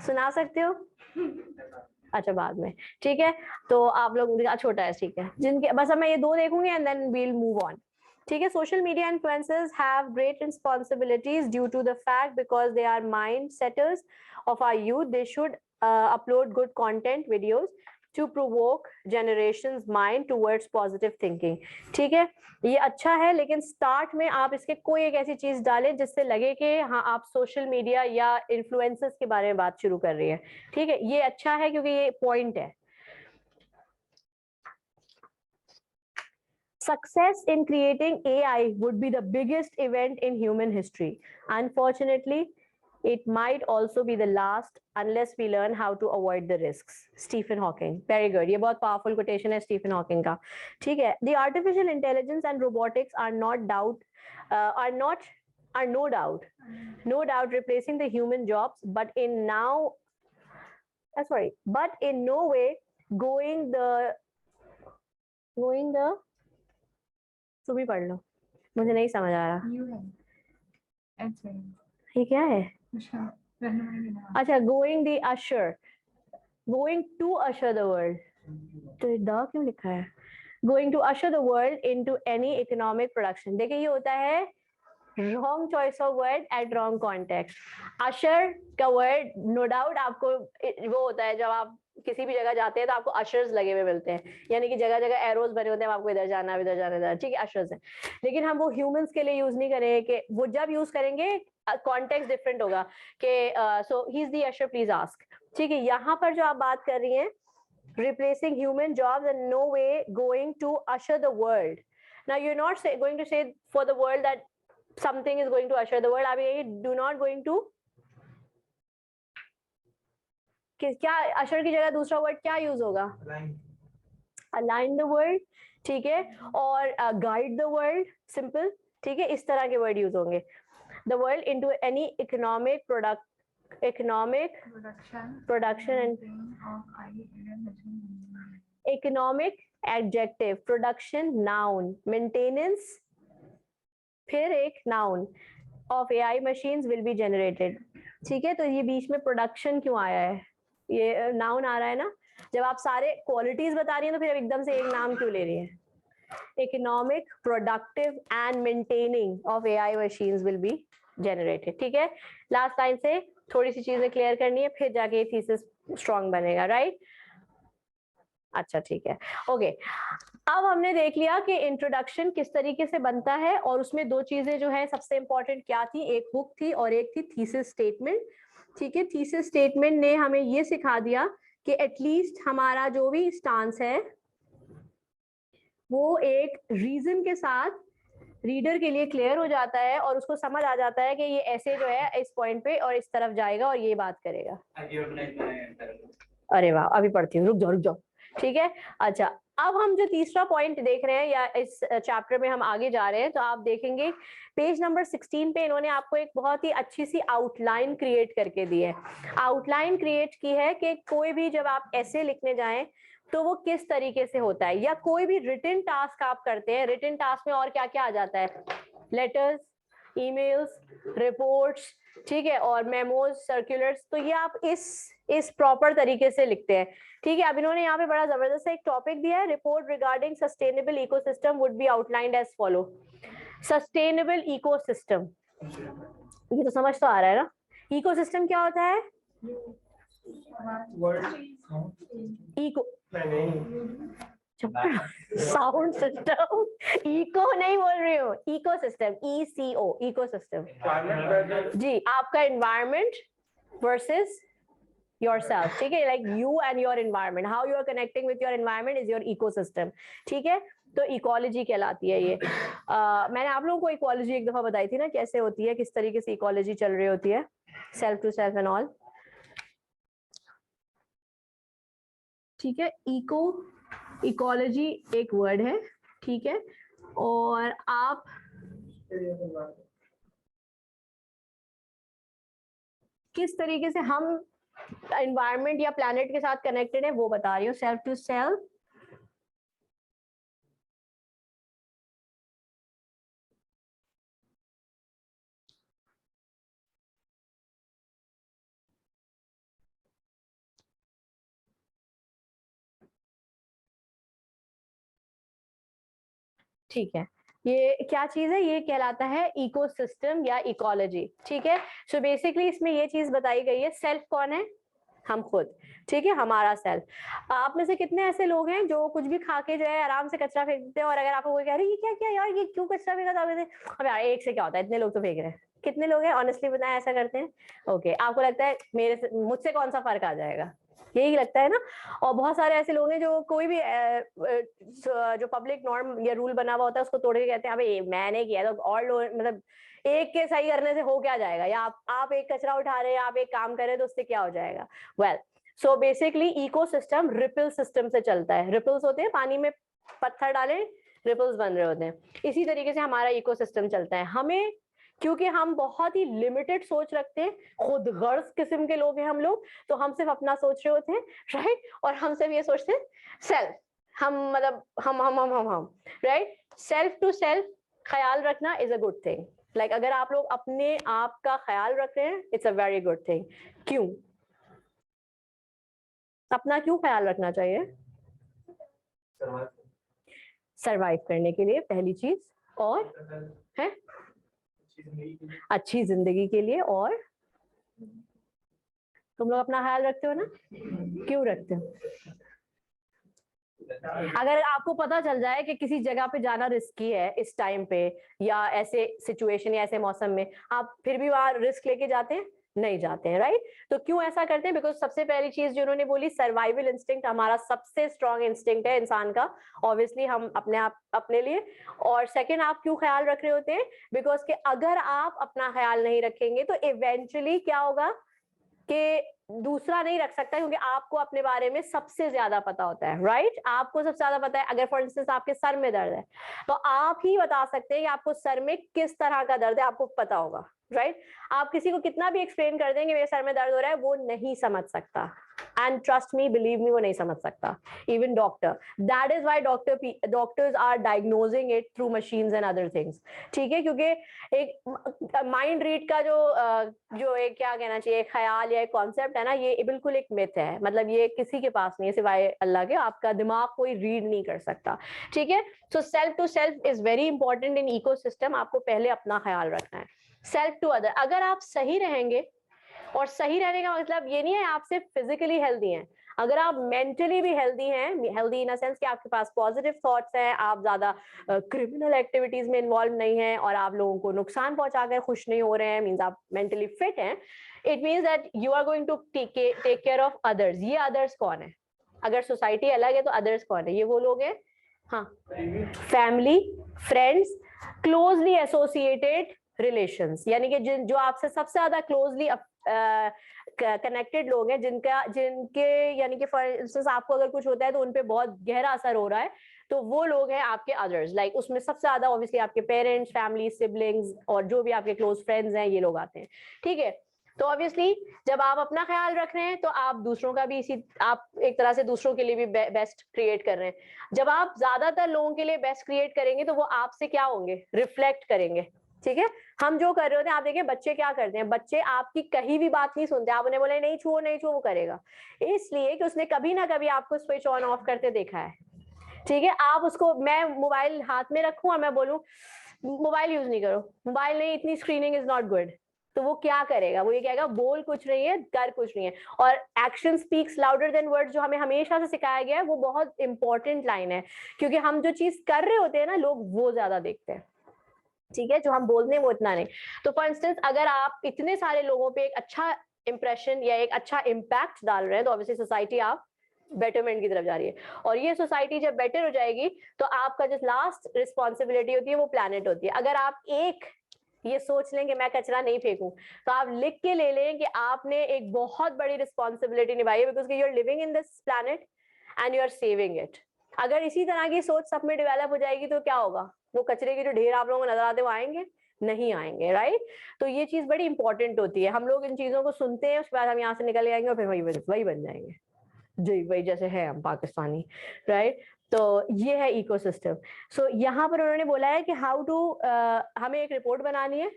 सुना सकते हो? अच्छा, बाद में, ठीक है। तो आप लोग छोटा है, ठीक है, जिनके बस अब मैं ये दो देखूंगी and then we'll move on. ठीक है, social media influencers have great responsibilities due to the fact because they are mind setters of our youth. They should upload good content videos to provoke generations mind towards positive thinking. ठीक है, ये अच्छा है, लेकिन start में आप इसके कोई एक ऐसी चीज डालें जिससे लगे कि हाँ आप सोशल मीडिया या इन्फ्लुएंसर्स के बारे में बात शुरू कर रही है। ठीक है, ये अच्छा है क्योंकि ये पॉइंट है। Success in creating AI would be the biggest event in human history. Unfortunately, it might also be the last unless we learn how to avoid the risks. Stephen Hawking. Very good. ये बहुत powerful quotation है Stephen Hawking का। ठीक है, the artificial intelligence and robotics are no doubt replacing the human jobs, but in no way going the तुम ही पढ़ लो, मुझे नहीं समझ आ रहा। ये क्या है? अच्छा, going to usher the world, तो ये द क्यों लिखा है? Going to usher the world into any economic production. देखिए, ये होता है wrong choice of word at wrong context. Usher का word no doubt आपको वो होता है जब आप किसी भी जगह जाते हैं तो आपको अशर्स लगे हुए मिलते हैं, यानी कि जगह जगह एरोज बने होते हैं, आपको इधर जाना इधर जाना, ठीक है, अशर्स है। लेकिन हम वो ह्यूमंस के लिए यूज नहीं करेंगे, कि वो जब यूज करेंगे कॉन्टेक्स्ट डिफरेंट होगा कि so he is the usher, please ask. ठीक है, यहाँ पर जो आप बात कर रही हैं, replacing human jobs and no way going to usher the world. Now you're not going to say for the world that something is going to usher the world. I mean, do not going to क्या अशर की जगह दूसरा word क्या use होगा? Align the world, ठीक है, और guide the world, simple, ठीक है, इस तरह के वर्ड यूज होंगे। The world into any economic production and economic adjective, production noun, maintenance फिर एक noun of AI machines will be generated. ठीक है, तो ये बीच में प्रोडक्शन क्यों आया है? ये नाउन आ रहा है ना, जब आप सारे क्वालिटीज बता रही हैं तो फिर एकदम से एक नाम क्यों ले रही है? Economic, productive and maintaining of AI machines will be generated. ठीक है, लास्ट लाइन से थोड़ी सी चीजें क्लियर करनी है, फिर जाके ये थीसिस स्ट्रॉन्ग बनेगा, राइट? अच्छा, ठीक है, ओके। अब हमने देख लिया कि इंट्रोडक्शन किस तरीके से बनता है, और उसमें दो चीजें जो है सबसे इंपॉर्टेंट क्या थी, एक हुक थी और एक थी थीसिस स्टेटमेंट। ठीक है, थीसिस स्टेटमेंट ने हमें ये सिखा दिया कि एटलीस्ट हमारा जो भी स्टांस है वो एक रीजन के साथ रीडर के लिए क्लियर हो जाता है और उसको समझ आ जाता है कि ये ऐसे जो है इस पॉइंट पे और इस तरफ जाएगा और ये बात करेगा। अरे वाह, अभी पढ़ती हूँ, रुक जाओ। ठीक है, अच्छा, अब हम जो तीसरा पॉइंट देख रहे हैं या इस चैप्टर में हम आगे जा रहे हैं, तो आप देखेंगे पेज नंबर 16 पे इन्होंने आपको एक बहुत ही अच्छी सी आउटलाइन क्रिएट करके दी है। आउटलाइन क्रिएट की है कि कोई भी जब आप ऐसे लिखने जाएं तो वो किस तरीके से होता है, या कोई भी रिटन टास्क आप करते हैं, रिटन टास्क में और क्या क्या आ जाता है, लेटर्स, ईमेल्स, रिपोर्ट्स, ठीक है, और मेमोज, सर्कुलर्स, तो ये आप इस प्रॉपर तरीके से लिखते हैं। ठीक है, अब इन्होंने यहाँ पे बड़ा जबरदस्त एक टॉपिक दिया है, report regarding sustainable ecosystem would be outlined as follow. Sustainable ecosystem, ये तो समझ तो आ रहा है ना, इकोसिस्टम क्या होता है? इको साउंड सिस्टम, इको नहीं बोल रही हूँ, इकोसिस्टम, ECO, इकोसिस्टम जी, आपका एनवायरनमेंट वर्सेस yourself, ठीक है, like you and your environment, how you are connecting with your environment is your ecosystem, ठीक है, तो इकोलॉजी कहलाती है ये। मैंने आप लोगों को इकोलॉजी एक दफा बताई थी ना, कैसे होती है, किस तरीके से इकोलॉजी चल रही होती है, self to self and all, ठीक है। इकोलॉजी एक वर्ड है, ठीक है, और आप किस तरीके से हम एनवायरनमेंट या प्लैनेट के साथ कनेक्टेड है वो बता रही हूँ, सेल्फ टू सेल्फ, ठीक है। ये क्या चीज है, ये कहलाता है इकोसिस्टम या इकोलॉजी, ठीक है। सो बेसिकली इसमें ये चीज बताई गई है, सेल्फ कौन है, हम खुद, ठीक है, हमारा सेल्फ। आप में से कितने ऐसे लोग हैं जो कुछ भी खा के जो है आराम से कचरा फेंक देते हैं, और अगर आपको कोई कह रही है ये क्या क्या यार, ये क्यों कचरा फेंका था, अब यार एक से क्या होता है, इतने लोग तो फेंक रहे हैं, कितने लोग हैं ऑनेस्टली बताएं ऐसा करते हैं? ओके, आपको लगता है मुझसे कौन सा फर्क आ जाएगा, यही लगता है ना। और बहुत सारे ऐसे लोग हैं जो कोई भी जो पब्लिक नॉर्म या रूल बना हुआ होता है उसको तोड़ के कहते हैं अबे मैंने किया तो और लोग, मतलब एक के सही करने से हो क्या जाएगा, या आप एक कचरा उठा रहे हैं, आप एक काम कर रहे हैं तो उससे क्या हो जाएगा। Well, so basically ecosystem ripple system से चलता है। रिपल्स होते हैं, पानी में पत्थर डाले रिपल्स बन रहे होते हैं, इसी तरीके से हमारा इकोसिस्टम चलता है। हमें, क्योंकि हम बहुत ही लिमिटेड सोच रखते हैं, खुद गर्ज किस्म के लोग हैं हम लोग, तो हम सिर्फ अपना सोच रहे होते हैं, राइट, और हम सिर्फ ये सोचते हैं सेल्फ, हम मतलब हम राइट। सेल्फ टू सेल्फ ख्याल रखना is a good thing, like अगर आप लोग अपने आप का ख्याल रख रहे हैं, it's a very good thing. क्यों, अपना क्यों ख्याल रखना चाहिए? सरवाइव करने के लिए पहली चीज, और है अच्छी जिंदगी के लिए, और तुम लोग अपना ख्याल रखते हो ना, क्यों रखते हो? अगर आपको पता चल जाए कि किसी जगह पे जाना रिस्की है इस टाइम पे, या ऐसे सिचुएशन या ऐसे मौसम में, आप फिर भी वहां रिस्क लेके जाते हैं? नहीं जाते हैं, राइट। तो क्यों ऐसा करते हैं? बिकॉज सबसे पहली चीज जो उन्होंने बोली, सर्वाइवल इंस्टिंक्ट हमारा सबसे स्ट्रॉन्ग इंस्टिंक्ट है इंसान का, ऑब्वियसली हम अपने आप अपने लिए। और सेकंड, आप क्यों ख्याल रख रहे होते हैं? बिकॉज कि अगर आप अपना ख्याल नहीं रखेंगे तो इवेंचुअली क्या होगा कि दूसरा नहीं रख सकता, क्योंकि आपको अपने बारे में सबसे ज्यादा पता होता है, राइट। आपको सबसे ज्यादा पता है। अगर फॉर इंस्टेंस आपके सर में दर्द है तो आप ही बता सकते हैं कि आपको सर में किस तरह का दर्द है, आपको पता होगा, राइट। आप किसी को कितना भी एक्सप्लेन कर देंगे मेरे सर में दर्द हो रहा है, वो नहीं समझ सकता, and trust me, believe me, वो नहीं समझ सकता, even doctor. That is why doctors are diagnosing it through machines and other things, ठीक है। क्योंकि एक माइंड रीड का जो एक क्या कहना चाहिए, ख्याल या एक कॉन्सेप्ट है ना, ये बिल्कुल एक मिथ है, मतलब ये किसी के पास नहीं है सिवाय अल्लाह के, आपका दिमाग कोई रीड नहीं कर सकता, ठीक है। So self to self is very important in ecosystem. आपको पहले अपना ख्याल रखना है। सेल्फ टू अदर, अगर आप सही रहेंगे, और सही रहने का मतलब ये नहीं है आप सिर्फ फिजिकली हेल्दी हैं, अगर आप मेंटली भी हेल्दी हैं, हेल्दी इन अ सेंस कि आपके पास पॉजिटिव थॉट्स हैं, आप ज्यादा क्रिमिनल एक्टिविटीज में इन्वॉल्व नहीं हैं, और आप लोगों को नुकसान पहुंचाकर खुश नहीं हो रहे हैं, मींस आप मेंटली फिट हैं, it means that you are going to take care of others. ये अदर्स कौन है? अगर सोसाइटी अलग है तो अदर्स कौन है? ये वो लोग हैं, हाँ, family, friends, closely associated relations, यानी कि जो आपसे सबसे ज्यादा क्लोजली कनेक्टेड लोग हैं जिनके यानी कि फॉर इंस्टेंस आपको अगर कुछ होता है तो उनपे बहुत गहरा असर हो रहा है, तो वो लोग हैं आपके अदर्स, लाइक उसमें सबसे ज्यादा ऑब्वियसली आपके पेरेंट्स, फैमिली, सिबलिंग्स और जो भी आपके क्लोज फ्रेंड्स हैं, ये लोग आते हैं, ठीक है। तो ऑब्वियसली जब आप अपना ख्याल रख रहे हैं तो आप दूसरों का भी आप एक तरह से दूसरों के लिए भी बेस्ट क्रिएट कर रहे हैं। जब आप ज्यादातर लोगों के लिए बेस्ट क्रिएट करेंगे तो वो आपसे क्या होंगे, रिफ्लेक्ट करेंगे, ठीक है। हम जो कर रहे होते हैं, आप देखिए बच्चे क्या करते हैं, बच्चे आपकी कहीं भी बात नहीं सुनते, आप उन्हें बोले नहीं छुओ नहीं छुओ, वो करेगा, इसलिए कि उसने कभी ना कभी आपको स्विच ऑन ऑफ करते देखा है, ठीक है। आप उसको, मैं मोबाइल हाथ में रखूं और मैं बोलूं मोबाइल यूज नहीं करो, मोबाइल नहीं, इतनी स्क्रीनिंग इज नॉट गुड, तो वो क्या करेगा, वो ये कहेगा बोल कुछ नहीं है, कर कुछ नहीं है। और action speaks louder than words जो हमें हमेशा से सिखाया गया है, वो बहुत इंपॉर्टेंट लाइन है, क्योंकि हम जो चीज कर रहे होते हैं ना, लोग वो ज्यादा देखते हैं, ठीक है, जो हम बोलते हैं वो इतना नहीं। तो फॉर इंस्टेंस अगर आप इतने सारे लोगों पे एक अच्छा इंप्रेशन या एक अच्छा इम्पैक्ट डाल रहे हैं, तो ऑब्वियसली सोसाइटी आप बेटरमेंट की तरफ जा रही है, और ये सोसाइटी जब बेटर हो जाएगी तो आपका जो लास्ट रिस्पॉन्सिबिलिटी होती है वो प्लैनेट होती है। अगर आप एक ये सोच लें कि मैं कचरा नहीं फेंकूं, तो आप लिख के ले लें कि आपने एक बहुत बड़ी रिस्पॉन्सिबिलिटी निभाई है, because you are living in this planet and you are saving it. अगर इसी तरह की सोच सब में डेवलप हो जाएगी तो क्या होगा, वो कचरे के जो ढेर आप लोगों को नजर आते वो आएंगे नहीं आएंगे, राइट। तो ये चीज बड़ी इंपॉर्टेंट होती है, हम लोग इन चीजों को सुनते हैं, उसके बाद हम यहाँ से निकल जाएंगे और फिर वही बन जाएंगे जी, वही जैसे है हम पाकिस्तानी, राइट। तो ये है इकोसिस्टम। सो यहाँ पर उन्होंने बोला है कि हाउ टू, हमें एक रिपोर्ट बनानी है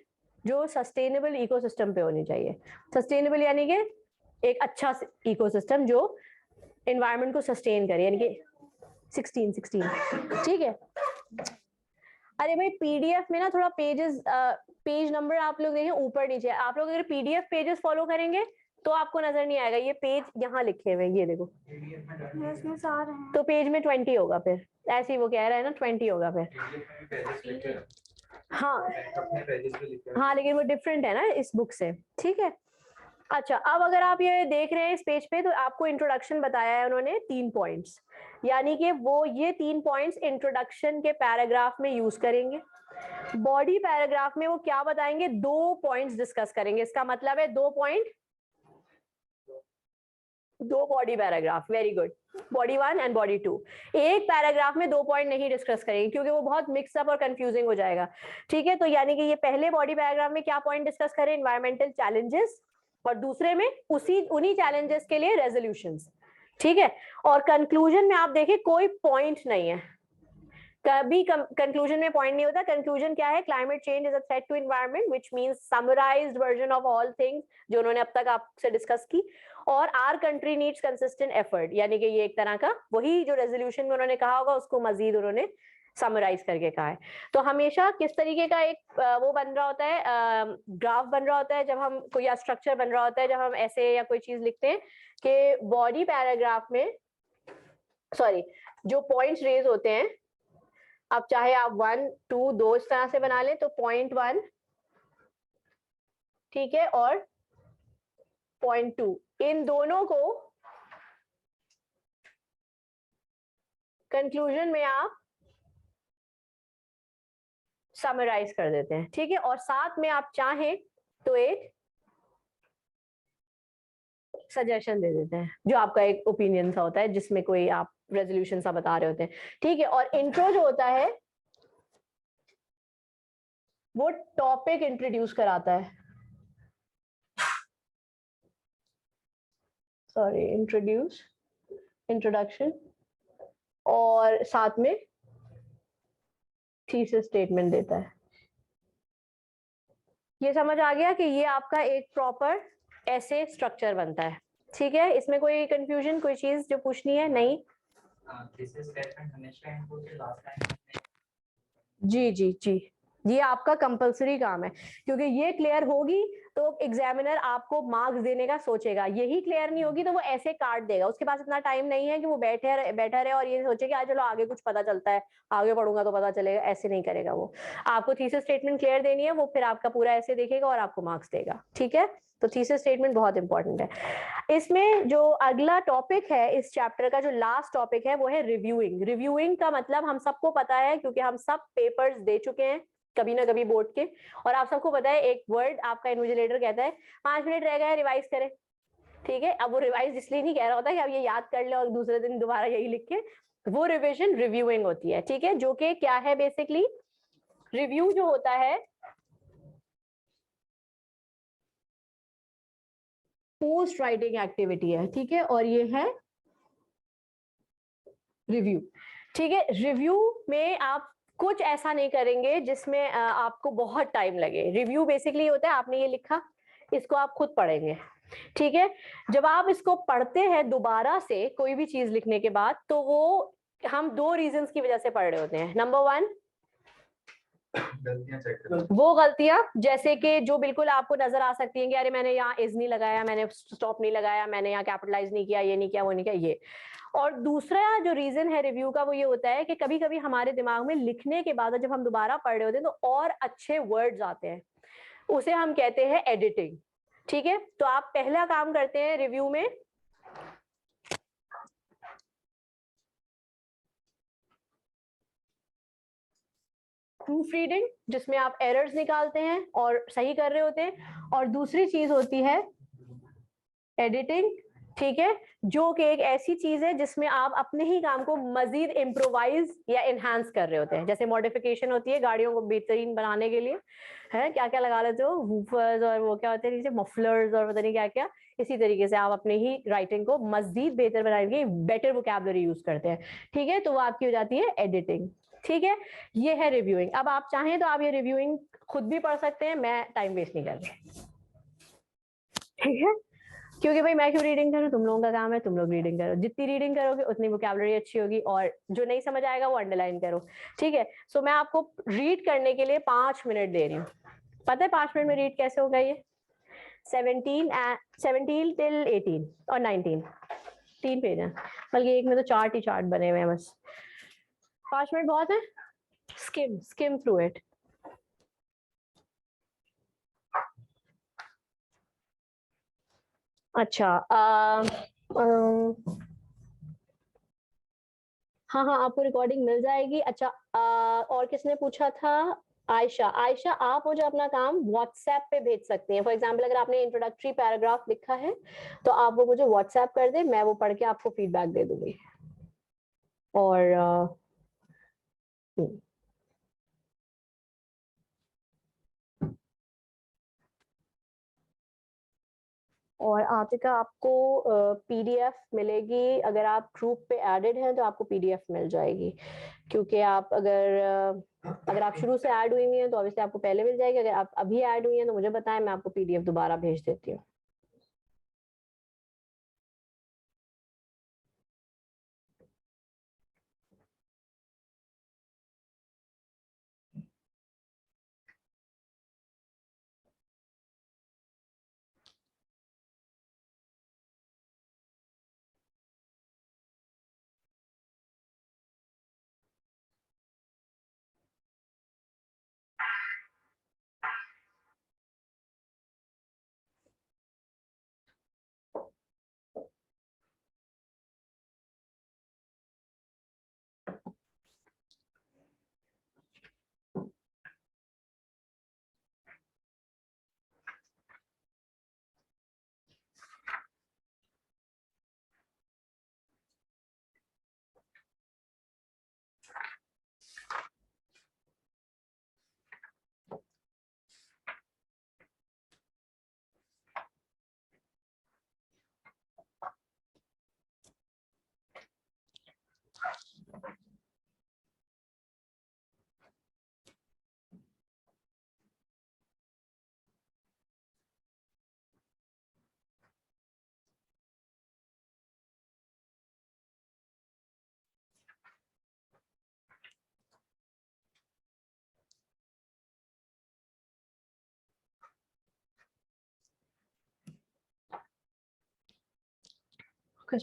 जो सस्टेनेबल इकोसिस्टम पे होनी चाहिए। सस्टेनेबल यानी कि एक अच्छा इकोसिस्टम जो एनवायरनमेंट को सस्टेन करे, यानी कि 16 ठीक है। अरे भाई पीडीएफ में ना थोड़ा पेज नंबर आप लोग देखें ऊपर नीचे, आप लोग अगर पीडीएफ पेजेस फॉलो करेंगे तो आपको नजर नहीं आएगा, ये पेज यहाँ लिखे हुए, ये देखो तो पेज में 20 होगा, फिर ऐसे ही वो कह रहा है ना 20 होगा फिर। हाँ हाँ, लेकिन वो डिफरेंट है ना इस बुक से, ठीक है। अच्छा, अब अगर आप ये देख रहे हैं इस पेज पे, तो आपको इंट्रोडक्शन बताया है उन्होंने 3 पॉइंट्स, यानी कि वो ये 3 पॉइंट्स इंट्रोडक्शन के पैराग्राफ में यूज करेंगे। बॉडी पैराग्राफ में वो क्या बताएंगे, 2 पॉइंट्स डिस्कस करेंगे, इसका मतलब है 2 body paragraph, very good, body 1 and body 2। एक पैराग्राफ में 2 पॉइंट नहीं डिस्कस करेंगे क्योंकि वो बहुत मिक्सअप और कंफ्यूजिंग हो जाएगा, ठीक है। तो यानी कि ये पहले बॉडी पैराग्राफ में क्या पॉइंट डिस्कस करें, एनवायरमेंटल चैलेंजेस, और दूसरे में उन्हीं चैलेंजेस के लिए रेजोल्यूशंस, ठीक है। और कंक्लूजन में आप देखिए कोई पॉइंट नहीं है, कभी कंक्लूजन में पॉइंट नहीं होता। कंक्लूजन क्या है, climate change is a threat to environment, which means summarised version of all things जो उन्होंने अब तक आपसे डिस्कस की, और our country needs consistent effort, यानी कि ये एक तरह का वही जो रेजोल्यूशन में उन्होंने कहा होगा उसको मजीद उन्होंने समराइज करके कहा है। तो हमेशा किस तरीके का एक वो बन रहा होता है, ग्राफ बन रहा होता है जब हम कोई या स्ट्रक्चर बन रहा होता है जब हम ऐसे या कोई चीज लिखते हैं कि बॉडी पैराग्राफ में, सॉरी, जो पॉइंट्स रेज होते हैं, अब चाहे आप 1, 2, 2 इस तरह से बना लें, तो पॉइंट 1 ठीक है और पॉइंट 2, इन दोनों को कंक्लूजन में आप समराइज कर देते हैं, ठीक है। और साथ में आप चाहें तो एक सजेशन दे देते हैं जो आपका एक ओपिनियन सा होता है, जिसमें कोई आप रेजोल्यूशन सा बता रहे होते हैं, ठीक है। और इंट्रो जो होता है वो टॉपिक इंट्रोड्यूस कराता है, सॉरी इंट्रोडक्शन, और साथ में थीसिस स्टेटमेंट देता है। ये समझ आ गया कि ये आपका एक प्रॉपर ऐसे स्ट्रक्चर बनता है, ठीक है। इसमें कोई कंफ्यूजन, कोई चीज जो पूछनी है? नहीं, जी जी जी, ये आपका कंपलसरी काम है, क्योंकि ये क्लियर होगी तो एग्जामिनर आपको मार्क्स देने का सोचेगा, यही क्लियर नहीं होगी तो वो ऐसे काट देगा, उसके पास इतना टाइम नहीं है कि वो बैठा रहे और ये सोचे कि आज चलो आगे कुछ पता चलता है, आगे पढ़ूंगा तो पता चलेगा, ऐसे नहीं करेगा वो। आपको थीसिस स्टेटमेंट क्लियर देनी है, वो फिर आपका पूरा ऐसे देखेगा और आपको मार्क्स देगा, ठीक है। तो थीसिस स्टेटमेंट बहुत इंपॉर्टेंट है। इसमें जो अगला टॉपिक है, इस चैप्टर का जो लास्ट टॉपिक है वो है रिव्यूइंग। रिव्यूइंग का मतलब हम सबको पता है, क्योंकि हम सब पेपर्स दे चुके हैं, कभी ना कभी बोर्ड के। और आप सबको पता है एक वर्ड आपका इन्विजिलेटर कहता है 5 मिनट रह गए रिवाइज करें, ठीक है। अब वो रिवाइज इसलिए नहीं कह रहा होता कि आप ये याद कर ले और दूसरे दिन दोबारा यही लिख के, वो रिविजन रिव्यूइंग होती है, ठीक है, जो कि क्या है बेसिकली, रिव्यू जो होता है पोस्ट राइटिंग एक्टिविटी है, ठीक है, और ये है रिव्यू, ठीक है। रिव्यू में आप कुछ ऐसा नहीं करेंगे जिसमें आपको बहुत टाइम लगे। रिव्यू बेसिकली होता है आपने ये लिखा, इसको आप खुद पढ़ेंगे, ठीक है। जब आप इसको पढ़ते हैं दोबारा से कोई भी चीज लिखने के बाद, तो वो हम 2 रीजंस की वजह से पढ़ रहे होते हैं। नंबर 1, गलतियां चेक करना। वो गलतियां जैसे कि जो बिल्कुल आपको नजर आ सकती हैं कि अरे मैंने यहाँ इज नहीं लगाया, मैंने स्टॉप नहीं लगाया, मैंने यहाँ कैपिटलाइज नहीं किया, ये नहीं किया, वो नहीं किया, ये। और दूसरा जो रीजन है रिव्यू का, वो ये होता है कि कभी कभी हमारे दिमाग में लिखने के बाद जब हम दोबारा पढ़ रहे होते हैं तो और अच्छे वर्ड्स आते हैं, उसे हम कहते हैं एडिटिंग, ठीक है। तो आप पहला काम करते हैं रिव्यू में, प्रूफ रीडिंग, जिसमें आप एरर्स निकालते हैं और सही कर रहे होते हैं, और दूसरी चीज होती है एडिटिंग, ठीक है, जो कि एक ऐसी चीज है जिसमें आप अपने ही काम को मजीद इम्प्रोवाइज या एनहांस कर रहे होते हैं। जैसे मॉडिफिकेशन होती है गाड़ियों को बेहतरीन बनाने के लिए, है क्या क्या लगा लेते हो, वूफर्स और वो क्या होते हैं नीचे मफलर्स और पता नहीं क्या क्या, इसी तरीके से आप अपने ही राइटिंग को मजीद बेहतर बनाने के लिए बेटर वोकैबुलरी यूज करते हैं, ठीक है। तो वो आपकी हो जाती है एडिटिंग, ठीक है। ये है रिव्यूइंग। अब आप चाहें तो आप ये रिव्यूइंग खुद भी पढ़ सकते हैं, मैं टाइम वेस्ट नहीं कर रही, ठीक है, क्योंकि भाई मैं क्यों रीडिंग करूं, तुम लोगों का काम है, तुम लोग रीडिंग करो, जितनी रीडिंग करोगे उतनी वोकैबुलरी अच्छी होगी, और जो नहीं समझ आएगा वो अंडरलाइन करो, ठीक है। सो मैं आपको रीड करने के लिए 5 मिनट दे रही हूँ। पता है 5 मिनट में रीड कैसे होगा ये? 17 till 18 और 19, 3 पेज है, बल्कि एक में तो चार्ट ही चार्ट बने हुए हैं बस। 5 मिनट बहुत है, स्किम थ्रू इट। अच्छा, हाँ हाँ, आपको रिकॉर्डिंग मिल जाएगी। अच्छा, और किसने पूछा था? आयशा। आयशा, आप मुझे अपना काम व्हाट्सएप पे भेज सकती हैं। फॉर एग्जांपल अगर आपने इंट्रोडक्टरी पैराग्राफ लिखा है तो आप वो मुझे व्हाट्सएप कर दें, मैं वो पढ़ के आपको फीडबैक दे दूंगी। और और आतिका, आपको पीडीएफ मिलेगी, अगर आप ग्रुप पे एडेड हैं तो आपको पीडीएफ मिल जाएगी, क्योंकि आप अगर आप शुरू से ऐड हुई हुई हैं तो ऑब्वियसली आपको पहले मिल जाएगी, अगर आप अभी ऐड हुई हैं तो मुझे बताएं, मैं आपको पीडीएफ दोबारा भेज देती हूँ।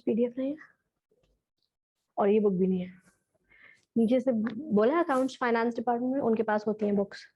पीडीएफ नहीं है और ये बुक भी नहीं है, नीचे से बोला अकाउंट्स फाइनेंस डिपार्टमेंट में उनके पास होती हैं बुक्स।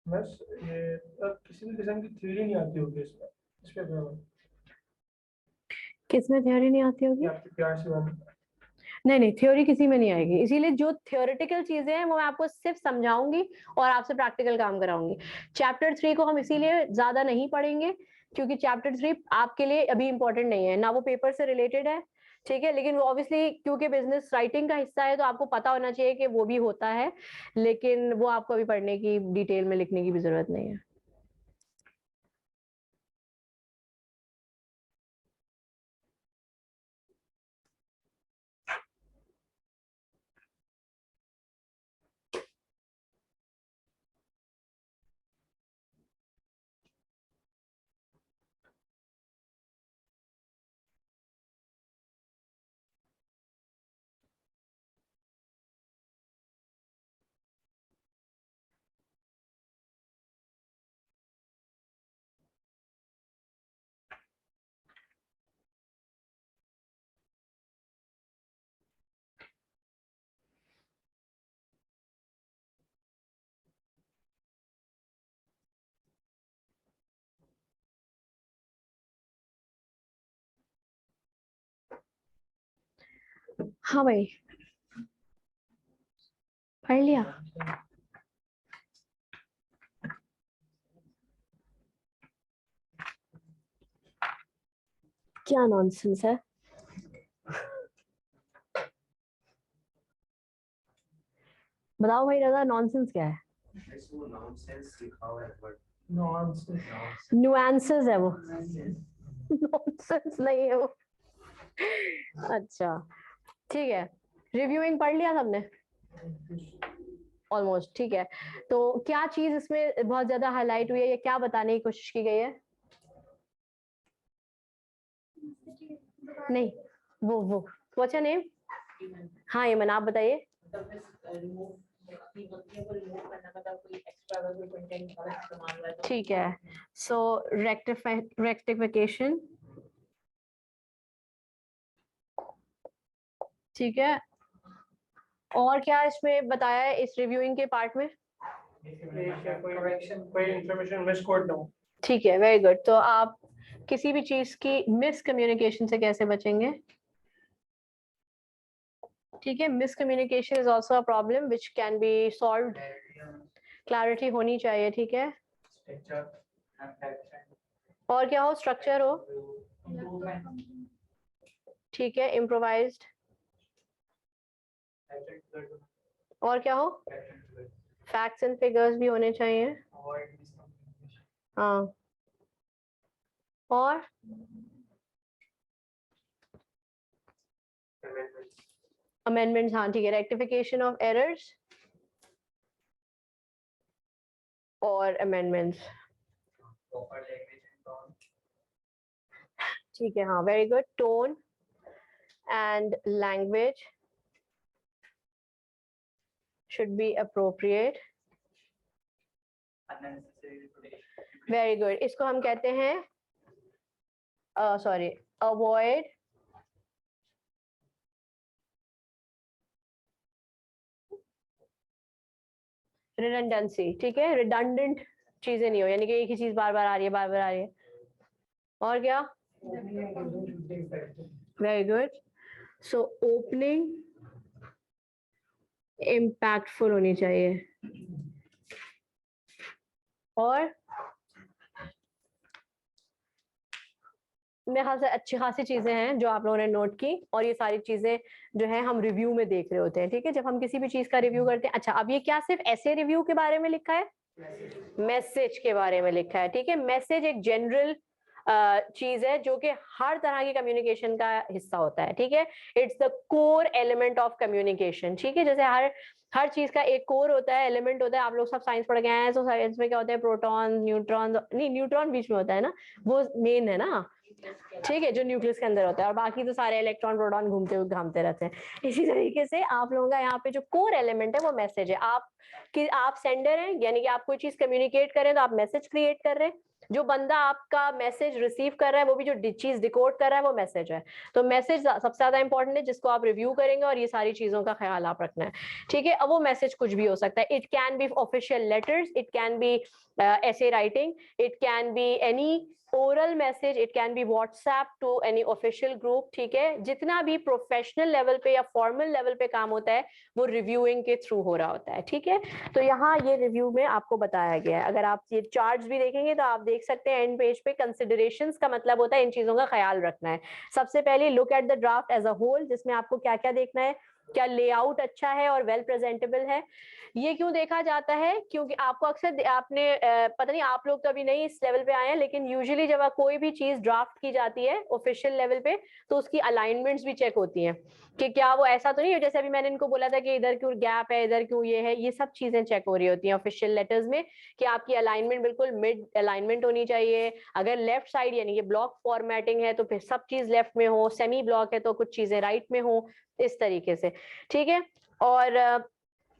बस ये किसी भी किस्म की थ्योरी नहीं आती होगी इसमें, इस पे क्या बात? किसमें थ्योरी नहीं आती होगी? ये आपकी प्यार से बात। नहीं नहीं, थ्योरी किसी में नहीं आएगी, इसीलिए जो थ्योरेटिकल चीजें हैं वो मैं आपको सिर्फ समझाऊंगी और आपसे प्रैक्टिकल काम कराऊंगी। चैप्टर 3 को हम इसीलिए ज्यादा नहीं पढ़ेंगे क्योंकि चैप्टर 3 आपके लिए अभी इंपॉर्टेंट नहीं है ना, वो पेपर से रिलेटेड है, ठीक है, लेकिन वो ऑब्वियसली क्योंकि बिजनेस राइटिंग का हिस्सा है तो आपको पता होना चाहिए कि वो भी होता है, लेकिन वो आपको अभी पढ़ने की डिटेल में लिखने की भी जरूरत नहीं है। हाँ भाई, पढ़ लिया? क्या नॉनसेंस है? बताओ भाई दादा, नॉनसेंस क्या है? इसको नॉनसेंस लिखा हुआ है but नॉनसेंस। नुआंसेस है वो, नॉनसेंस नहीं है वो। अच्छा ठीक है, रिव्यूइंग पढ़ लिया सबने ऑलमोस्ट, ठीक है। तो क्या चीज इसमें बहुत ज्यादा हाईलाइट हुई है या क्या बताने की कोशिश की गई है? नहीं, वो व्हाट्स योर नेम? हाँ यमन, आप बताइए। ठीक है, सो रेक्टिफिकेशन, ठीक है, और क्या इसमें बताया है इस रिव्यूइंग के पार्ट में? कोई इंफॉर्मेशन मिस कोड ना हो। ठीक है, वेरी गुड। तो आप किसी भी चीज की मिसकम्युनिकेशन से कैसे बचेंगे? ठीक है, miscommunication is also a problem which can be solved. Clarity होनी चाहिए, ठीक है। और क्या हो? स्ट्रक्चर हो, ठीक है, इम्प्रोवाइज्ड, और क्या हो? फैक्ट्स एंड फिगर्स भी होने चाहिए, हाँ, और अमेंडमेंट्स, हाँ ठीक है, रेक्टिफिकेशन ऑफ एरर्स और अमेंडमेंट्स, ठीक है, हाँ, very good. Tone and language should be appropriate, very good। इसको हम कहते हैं सॉरी, avoid redundancy, ठीक है, redundant चीजें नहीं हो, यानी कि एक ही चीज बार बार आ रही है, बार बार आ रही है। और क्या? Very good. So opening impactful होनी चाहिए, और मेरे ख्याल से अच्छी खासी चीजें हैं जो आप लोगों ने नोट की, और ये सारी चीजें जो है हम रिव्यू में देख रहे होते हैं, ठीक है, जब हम किसी भी चीज का रिव्यू करते हैं। अच्छा, अब ये क्या सिर्फ ऐसे रिव्यू के बारे में लिखा है? मैसेज के बारे में लिखा है, ठीक है। मैसेज एक जनरल चीज है जो कि हर तरह की कम्युनिकेशन का हिस्सा होता है, ठीक है। It's the core element of communication, ठीक है। जैसे हर चीज का एक कोर होता है, एलिमेंट होता है। आप लोग सब साइंस पढ़ गए हैं, तो साइंस में क्या होता है? प्रोटॉन, न्यूट्रॉन, नहीं न्यूट्रॉन बीच में होता है ना, वो मेन है ना, ठीक है, जो न्यूक्लियस के अंदर होता है, और बाकी तो सारे इलेक्ट्रॉन प्रोटॉन घूमते हुए घामते रहते हैं। इसी तरीके से आप लोगों का यहाँ पे जो कोर एलिमेंट है वो मैसेज है। आप सेंडर हैं, यानी कि आप कोई चीज कम्युनिकेट करें तो आप मैसेज क्रिएट कर रहे हैं, जो बंदा आपका मैसेज रिसीव कर रहा है वो भी जो चीज डिकोड कर रहा है वो मैसेज है। तो मैसेज सबसे ज्यादा इंपॉर्टेंट है जिसको आप रिव्यू करेंगे और ये सारी चीजों का ख्याल आप रखना है, ठीक है। अब वो मैसेज कुछ भी हो सकता है, it can be official letters, it can be essay writing, it can be any oral message, it can be WhatsApp to any official group, ठीक है। जितना भी प्रोफेशनल लेवल पे या फॉर्मल लेवल पे काम होता है वो रिव्यूइंग के थ्रू हो रहा होता है, ठीक है। तो यहाँ ये रिव्यू में आपको बताया गया है। अगर आप ये चार्ट्स भी देखेंगे तो आप देख सकते हैं एंड पेज पे कंसिडरेशंस का मतलब होता है इन चीजों का ख्याल रखना है। सबसे पहले look at the draft as a whole, जिसमें आपको क्या क्या देखना है, क्या लेआउट अच्छा है और वेल प्रेजेंटेबल है। ये क्यों देखा जाता है, क्योंकि आपको अक्सर आपने पता नहीं आप लोग तो अभी नहीं इस लेवल पे आए हैं, लेकिन यूजुअली जब कोई भी चीज ड्राफ्ट की जाती है ऑफिशियल लेवल पे तो उसकी अलाइनमेंट्स भी चेक होती हैं कि क्या वो ऐसा तो नहीं है जैसे अभी मैंने इनको बोला था कि इधर क्यों गैप है, इधर क्यों ये है, ये सब चीजें चेक हो रही होती हैं ऑफिशियल लेटर्स में कि आपकी अलाइनमेंट बिल्कुल मिड अलाइनमेंट होनी चाहिए। अगर लेफ्ट साइड यानी कि ब्लॉक फॉर्मेटिंग है तो फिर सब चीज लेफ्ट में हो, सेमी ब्लॉक है तो कुछ चीजें राइट में हो, इस तरीके से, ठीक है। और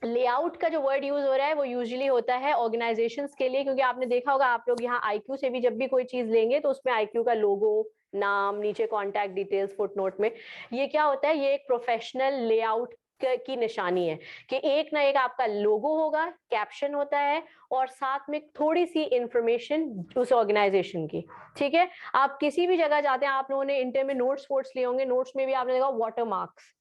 लेआउट का जो वर्ड यूज हो रहा है वो यूजुअली होता है ऑर्गेनाइजेशंस के लिए, क्योंकि आपने देखा होगा आप लोग यहाँ आईक्यू से भी जब भी कोई चीज लेंगे तो उसमें आईक्यू का लोगो, नाम, नीचे कॉन्टैक्ट डिटेल्स फुटनोट में, ये क्या होता है, ये एक प्रोफेशनल लेआउट की निशानी है कि एक ना एक आपका लोगो होगा, कैप्शन होता है और साथ में थोड़ी सी इंफॉर्मेशन उस ऑर्गेनाइजेशन की, ठीक है। आप किसी भी जगह जाते हैं, आप लोगों ने इंटर में नोट्स लिए होंगे, नोट्स में भी आपने देखा वाटर मार्क्स,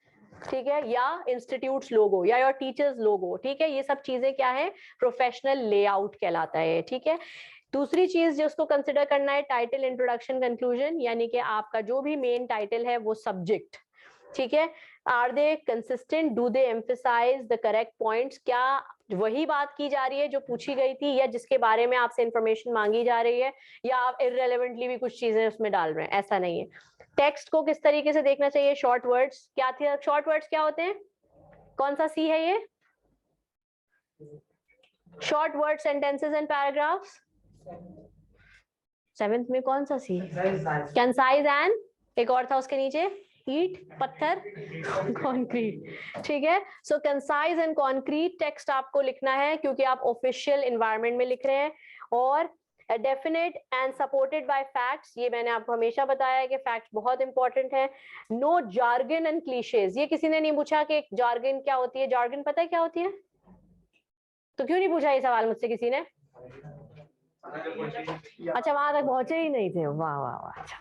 ठीक है, या इंस्टीट्यूट्स लोगो या योर टीचर्स लोगो, ठीक है। ये सब चीजें क्या है, प्रोफेशनल लेआउट कहलाता है, ठीक है। दूसरी चीज जो उसको कंसिडर करना है टाइटल, इंट्रोडक्शन, कंक्लूजन, यानी कि आपका जो भी मेन टाइटल है वो सब्जेक्ट, ठीक है। Are they consistent, do they emphasise the correct points, क्या वही बात की जा रही है जो पूछी गई थी या जिसके बारे में आपसे इंफॉर्मेशन मांगी जा रही है, या आप इररेलेवेंटली भी कुछ चीजें उसमें डाल रहे हैं, ऐसा नहीं है। टेक्स्ट को किस तरीके से देखना चाहिए, शॉर्ट वर्ड्स क्या थे, शॉर्ट वर्ड्स क्या होते हैं, कौन सा सी है ये, short word sentences and paragraphs, 7th में कौन सा सी, कंसाइज एंड एक और था उसके नीचे, ईट, पत्थर, कॉन्क्रीट, ठीक है। सो कंसाइज एंड कॉन्क्रीट टेक्स्ट आपको लिखना है क्योंकि आप ऑफिशियल एनवायरनमेंट में लिख रहे हैं, और definite and supported by facts, ये मैंने आपको हमेशा बताया है कि फैक्ट्स बहुत इंपॉर्टेंट है। नो जार्गन एंड क्लीशेज, ये किसी ने नहीं पूछा कि जार्गन क्या होती है, जार्गन पता है क्या होती है, तो क्यों नहीं पूछा ये सवाल मुझसे किसी ने, अच्छा वहां तक पहुंचे ही नहीं थे, वाह वाह वाह। अच्छा,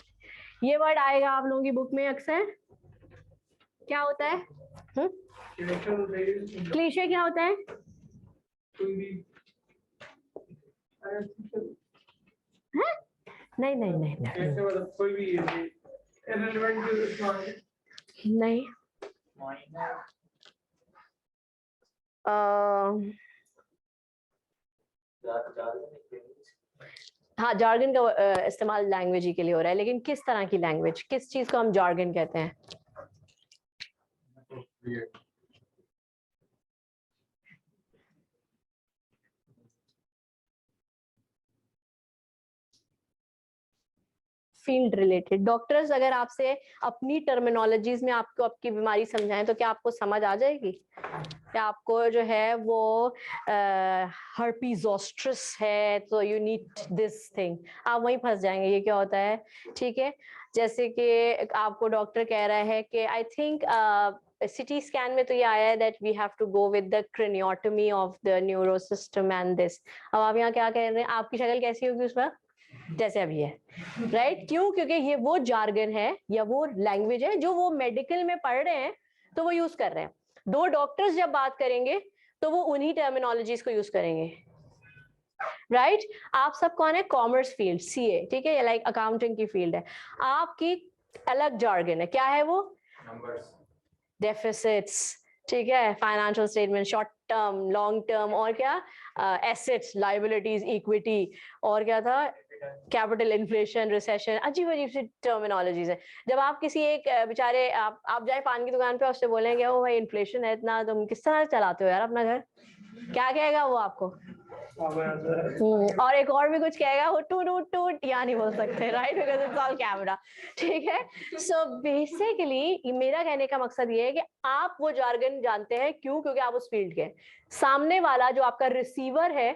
ये वर्ड आएगा आप लोगों की बुक में अक्सर, क्या होता है, क्लीशे क्या होता है, नहीं नहीं नहीं नहीं कोई भी नहीं, हाँ जार्गन का इस्तेमाल लैंग्वेज ही के लिए हो रहा है, लेकिन किस तरह की लैंग्वेज, किस चीज को हम जार्गन कहते हैं, फील्ड रिलेटेड। डॉक्टर्स अगर आपसे अपनी टर्मिनोलॉजीज में आपको आपकी बीमारी समझाएं तो क्या आपको समझ आ जाएगी, क्या आपको जो है वो हर्पी जोस्ट्रस है तो यू नीड दिस थिंग, आप वहीं फंस जाएंगे, ये क्या होता है, ठीक है। जैसे कि आपको डॉक्टर कह रहा है कि आई थिंक सिटी स्कैन में तो ये आया है that we have to go with the craniotomy of the neuro system and this, अब आप यहाँ क्या कह रहे हैं, आपकी शक्ल कैसी होगी उस वक्त, जैसे अभी है, राइट, क्यों, क्योंकि ये वो जार्गन है या वो लैंग्वेज है जो वो मेडिकल में पढ़ रहे हैं तो वो यूज कर रहे हैं। दो डॉक्टर्स जब बात करेंगे तो वो उन्हीं टर्मिनोलॉजीज को यूज करेंगे, राइट। आप सब कौन है, कॉमर्स फील्ड, सीए, ठीक है, या लाइक अकाउंटिंग की फील्ड है, आपकी अलग जार्गन है, क्या है वो, नंबर्स, डेफिसिट्स, ठीक है, financial statement, short term, long term, और क्या, एसेट्स, लायबिलिटीज, इक्विटी, और क्या था, कैपिटल, इन्फ्लेशन, रिसेशन, अजीब अजीब सी टर्मिनोलॉजीज है। जब आप किसी एक बेचारे आप जाए पान की दुकान पे, उससे बोलेंगे ओ भाई इन्फ्लेशन है इतना, तुम किस तरह चलाते हो यार अपना घर, क्या कहेगा वो आपको, और एक और भी कुछ कहेगा वो, टूट टूट टूट, या नहीं बोल सकते, right, because it's all camera, ठीक है। सो बेसिकली मेरा कहने का मकसद ये है कि आप वो जार्गन जानते हैं, क्यों, क्योंकि आप उस फील्ड के, सामने वाला जो आपका रिसीवर है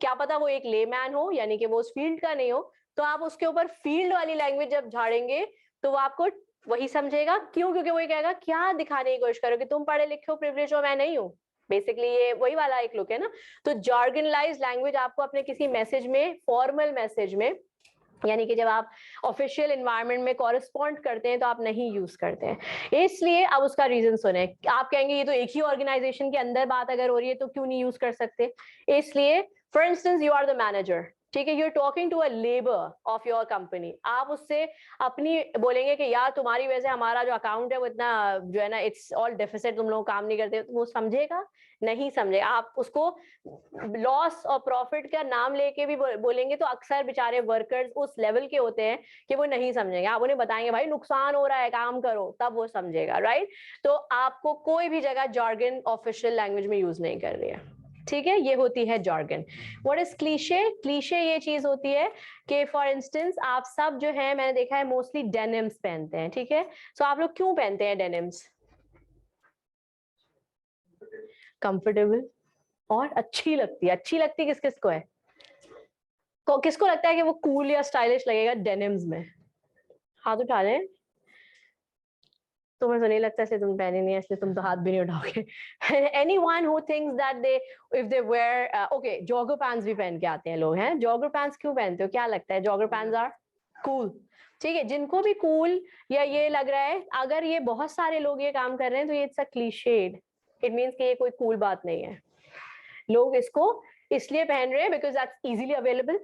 क्या पता वो एक लेमैन हो, यानी कि वो उस फील्ड का नहीं हो, तो आप उसके ऊपर फील्ड वाली लैंग्वेज जब झाड़ेंगे तो वो आपको वही समझेगा। क्यों? क्योंकि वही कहेगा क्या दिखाने की कोशिश करो कि तुम पढ़े लिखे हो, प्रिविलेज हो, मैं नहीं हूँ। बेसिकली ये वही वाला एक लुक है ना। तो जॉर्गनलाइज लैंग्वेज आपको अपने किसी मैसेज में, फॉर्मल मैसेज में, यानी कि जब आप ऑफिशियल एनवायरनमेंट में कॉरेस्पॉन्ड करते हैं तो आप नहीं यूज करते हैं। इसलिए अब उसका रीजन सुने। आप कहेंगे ये तो एक ही ऑर्गेनाइजेशन के अंदर बात अगर हो रही है तो क्यों नहीं यूज कर सकते? इसलिए for instance you are the manager, ठीक है, you are talking to a labour of your company. आप उससे अपनी बोलेंगे कि यार तुम्हारी वजह से हमारा जो अकाउंट है वो इतना जो है ना, इट्स ऑल डेफिसिट, तुम लोग काम नहीं करते। वो समझेगा? नहीं समझेगा। आप उसको लॉस और प्रॉफिट का नाम लेके भी बोलेंगे तो अक्सर बेचारे वर्कर्स उस लेवल के होते हैं कि वो नहीं समझेंगे। आप उन्हें बताएंगे भाई नुकसान हो रहा है, काम करो, तब वो समझेगा, राइट? तो आपको कोई भी जगह जॉर्गन ऑफिशियल लैंग्वेज में यूज नहीं कर रही है, ठीक है? ये होती है jargon. What is cliché? Cliché ये चीज होती है कि फॉर इंस्टेंस आप सब जो है, मैंने देखा है मोस्टली डेनिम्स पहनते हैं, ठीक है? सो आप लोग क्यों पहनते हैं डेनिम्स? कंफर्टेबल और अच्छी लगती है। अच्छी लगती किस किस को है? किसको लगता है कि वो कूल या स्टाइलिश लगेगा डेनिम्स में? हाथ उठा लें। तुम्हें तो नहीं लगता, इसलिए तुम पहने नहीं है, इसलिए तुम तो हाथ भी नहीं उठाओगे। Anyone who thinks that they if they wear okay, jogger pants भी पहन के आते हैं लोग, हैं? जॉगर पैंट्स क्यों पहनते हो? क्या लगता है जॉगर पैंट्स आर कूल? ठीक है, जिनको भी कूल या ये लग रहा है, अगर ये बहुत सारे लोग ये काम कर रहे हैं तो ये it's a clichéd, it means कि ये कोई कूल बात नहीं है। लोग इसको इसलिए पहन रहे हैं because that's easily available,